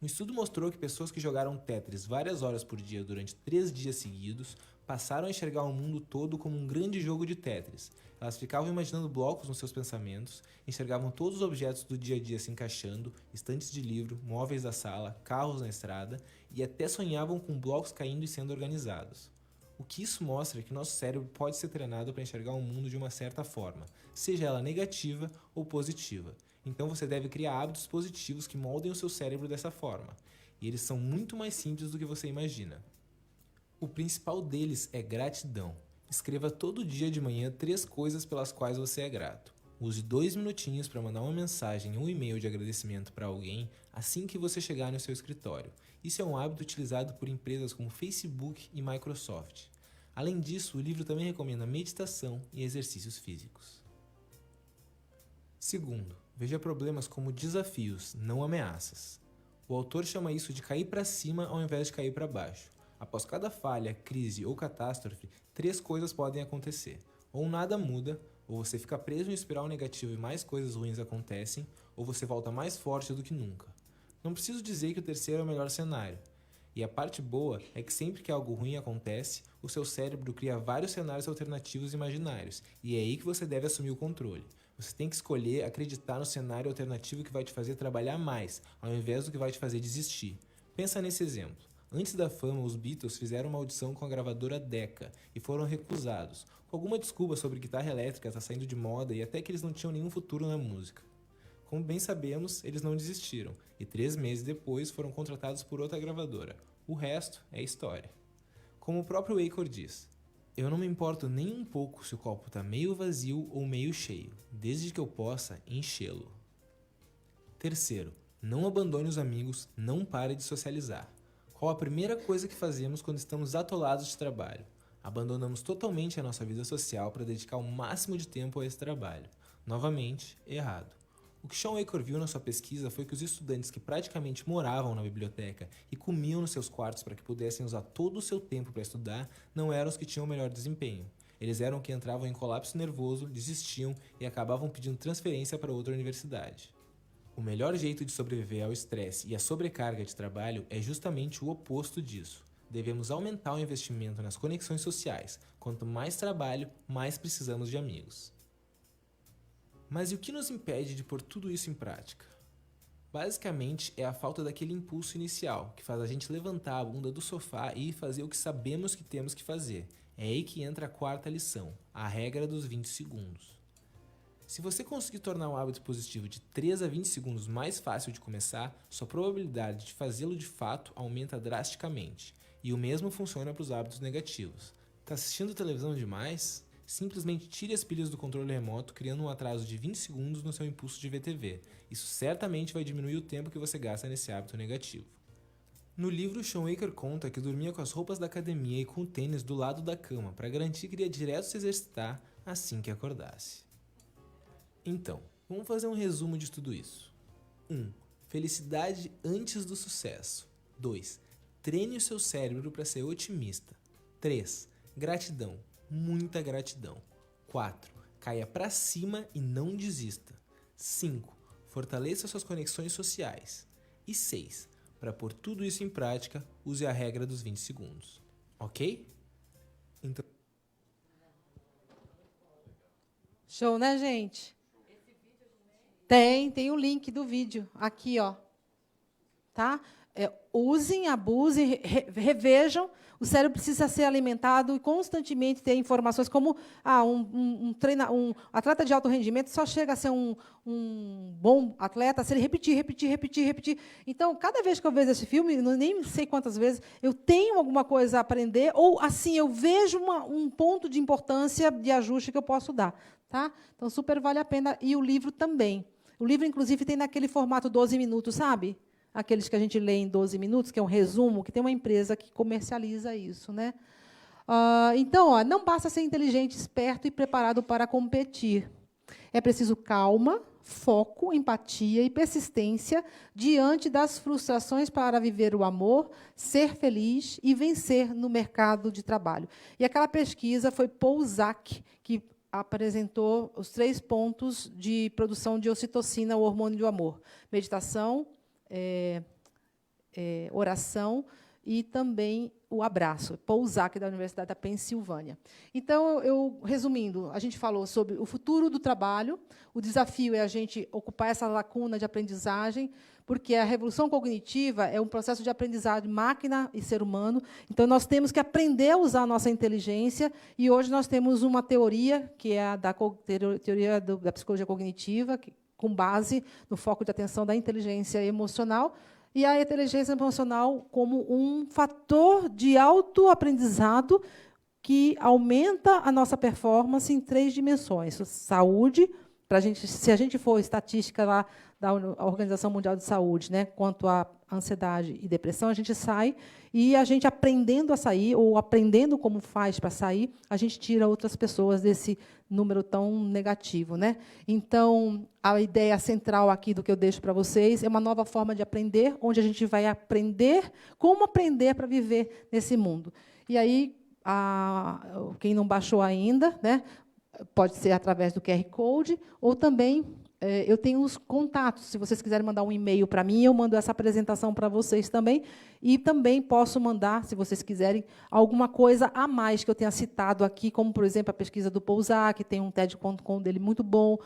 Um estudo mostrou que pessoas que jogaram Tetris várias horas por dia durante 3 dias seguidos passaram a enxergar o mundo todo como um grande jogo de Tetris. Elas ficavam imaginando blocos nos seus pensamentos, enxergavam todos os objetos do dia a dia se encaixando, estantes de livro, móveis da sala, carros na estrada e até sonhavam com blocos caindo e sendo organizados. O que isso mostra é que nosso cérebro pode ser treinado para enxergar o mundo de uma certa forma, seja ela negativa ou positiva. Então você deve criar hábitos positivos que moldem o seu cérebro dessa forma. E eles são muito mais simples do que você imagina. O principal deles é gratidão. Escreva todo dia de manhã 3 coisas pelas quais você é grato. Use 2 minutinhos para mandar uma mensagem ou um e-mail de agradecimento para alguém assim que você chegar no seu escritório. Isso é um hábito utilizado por empresas como Facebook e Microsoft. Além disso, o livro também recomenda meditação e exercícios físicos. Segundo, veja problemas como desafios, não ameaças. O autor chama isso de cair para cima ao invés de cair para baixo. Após cada falha, crise ou catástrofe, 3 coisas podem acontecer. Ou nada muda, ou você fica preso em um espiral negativo e mais coisas ruins acontecem, ou você volta mais forte do que nunca. Não preciso dizer que o terceiro é o melhor cenário. E a parte boa é que sempre que algo ruim acontece, o seu cérebro cria vários cenários alternativos imaginários, e é aí que você deve assumir o controle. Você tem que escolher acreditar no cenário alternativo que vai te fazer trabalhar mais, ao invés do que vai te fazer desistir. Pensa nesse exemplo. Antes da fama, os Beatles fizeram uma audição com a gravadora Decca e foram recusados, com alguma desculpa sobre guitarra elétrica estar saindo de moda e até que eles não tinham nenhum futuro na música. Como bem sabemos, eles não desistiram e 3 meses depois foram contratados por outra gravadora. O resto é história. Como o próprio Achor diz, eu não me importo nem um pouco se o copo está meio vazio ou meio cheio, desde que eu possa enchê-lo. Terceiro, não abandone os amigos, não pare de socializar. Qual a primeira coisa que fazemos quando estamos atolados de trabalho? Abandonamos totalmente a nossa vida social para dedicar o máximo de tempo a esse trabalho. Novamente, errado. O que Shawn Achor viu na sua pesquisa foi que os estudantes que praticamente moravam na biblioteca e comiam nos seus quartos para que pudessem usar todo o seu tempo para estudar não eram os que tinham o melhor desempenho. Eles eram os que entravam em colapso nervoso, desistiam e acabavam pedindo transferência para outra universidade. O melhor jeito de sobreviver ao estresse e à sobrecarga de trabalho é justamente o oposto disso. Devemos aumentar o investimento nas conexões sociais. Quanto mais trabalho, mais precisamos de amigos. Mas e o que nos impede de pôr tudo isso em prática? Basicamente, é a falta daquele impulso inicial, que faz a gente levantar a bunda do sofá e fazer o que sabemos que temos que fazer. É aí que entra a 4ª lição, a regra dos 20 segundos. Se você conseguir tornar um hábito positivo de 3 a 20 segundos mais fácil de começar, sua probabilidade de fazê-lo de fato aumenta drasticamente. E o mesmo funciona para os hábitos negativos. Tá assistindo televisão demais? Simplesmente tire as pilhas do controle remoto, criando um atraso de 20 segundos no seu impulso de ver TV. Isso certamente vai diminuir o tempo que você gasta nesse hábito negativo. No livro, Shawn Achor conta que dormia com as roupas da academia e com o tênis do lado da cama, para garantir que iria direto se exercitar assim que acordasse. Então, vamos fazer um resumo de tudo isso. 1. Felicidade antes do sucesso. 2. Treine o seu cérebro para ser otimista. 3. Gratidão. Muita gratidão. 4. Caia para cima e não desista. 5. Fortaleça suas conexões sociais. E 6. Para pôr tudo isso em prática, use a regra dos 20 segundos. Ok? Então, Show, né, gente? Tem o link do vídeo aqui, ó. Tá? Usem, abusem, revejam. O cérebro precisa ser alimentado e constantemente ter informações como um atleta de alto rendimento só chega a ser um bom atleta se ele repetir. Então, cada vez que eu vejo esse filme, nem sei quantas vezes, eu tenho alguma coisa a aprender, ou assim, eu vejo um ponto de importância de ajuste que eu posso dar. Tá? Então, super vale a pena. E o livro também. O livro, inclusive, tem naquele formato 12 minutos, sabe? Aqueles que a gente lê em 12 minutos, que é um resumo, que tem uma empresa que comercializa isso. Né? Então, não basta ser inteligente, esperto e preparado para competir. É preciso calma, foco, empatia e persistência diante das frustrações para viver o amor, ser feliz e vencer no mercado de trabalho. E aquela pesquisa foi Paul Zak, que apresentou os 3 pontos de produção de ocitocina, o hormônio do amor. Meditação, oração e também o abraço. Paul Zak, da Universidade da Pensilvânia. Então, resumindo, a gente falou sobre o futuro do trabalho, o desafio é a gente ocupar essa lacuna de aprendizagem, porque a revolução cognitiva é um processo de aprendizagem máquina e ser humano. Então, nós temos que aprender a usar a nossa inteligência, e hoje nós temos uma teoria, que é a teoria da psicologia cognitiva, com base no foco de atenção da inteligência emocional, e a inteligência emocional como um fator de autoaprendizado que aumenta a nossa performance em 3 dimensões. Saúde, se a gente for estatística lá da Organização Mundial de Saúde, né, quanto à ansiedade e depressão, a gente sai, e a gente aprendendo a sair, ou aprendendo como faz para sair, a gente tira outras pessoas desse número tão negativo. Né? Então, a ideia central aqui do que eu deixo para vocês é uma nova forma de aprender, onde a gente vai aprender como aprender para viver nesse mundo. E aí, quem não baixou ainda, né, pode ser através do QR Code, ou também eu tenho os contatos. Se vocês quiserem mandar um e-mail para mim, eu mando essa apresentação para vocês também. E também posso mandar, se vocês quiserem, alguma coisa a mais que eu tenha citado aqui, como, por exemplo, a pesquisa do Paul Zak, que tem um TED.com dele muito bom,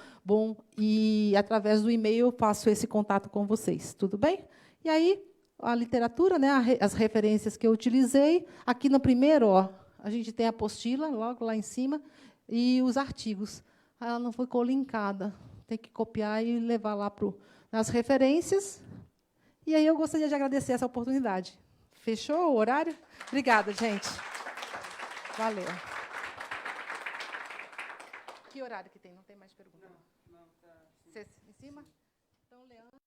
e, através do e-mail, eu faço esse contato com vocês. Tudo bem? E aí, a literatura, né, as referências que eu utilizei. Aqui no primeiro, a gente tem a apostila, logo lá em cima, e os artigos. Ela não ficou linkada. Tem que copiar e levar lá nas referências. E aí eu gostaria de agradecer essa oportunidade. Fechou o horário? Obrigada, gente. Valeu. Que horário que tem? Não tem mais pergunta? Não, tá. Em cima? Então, Leandro.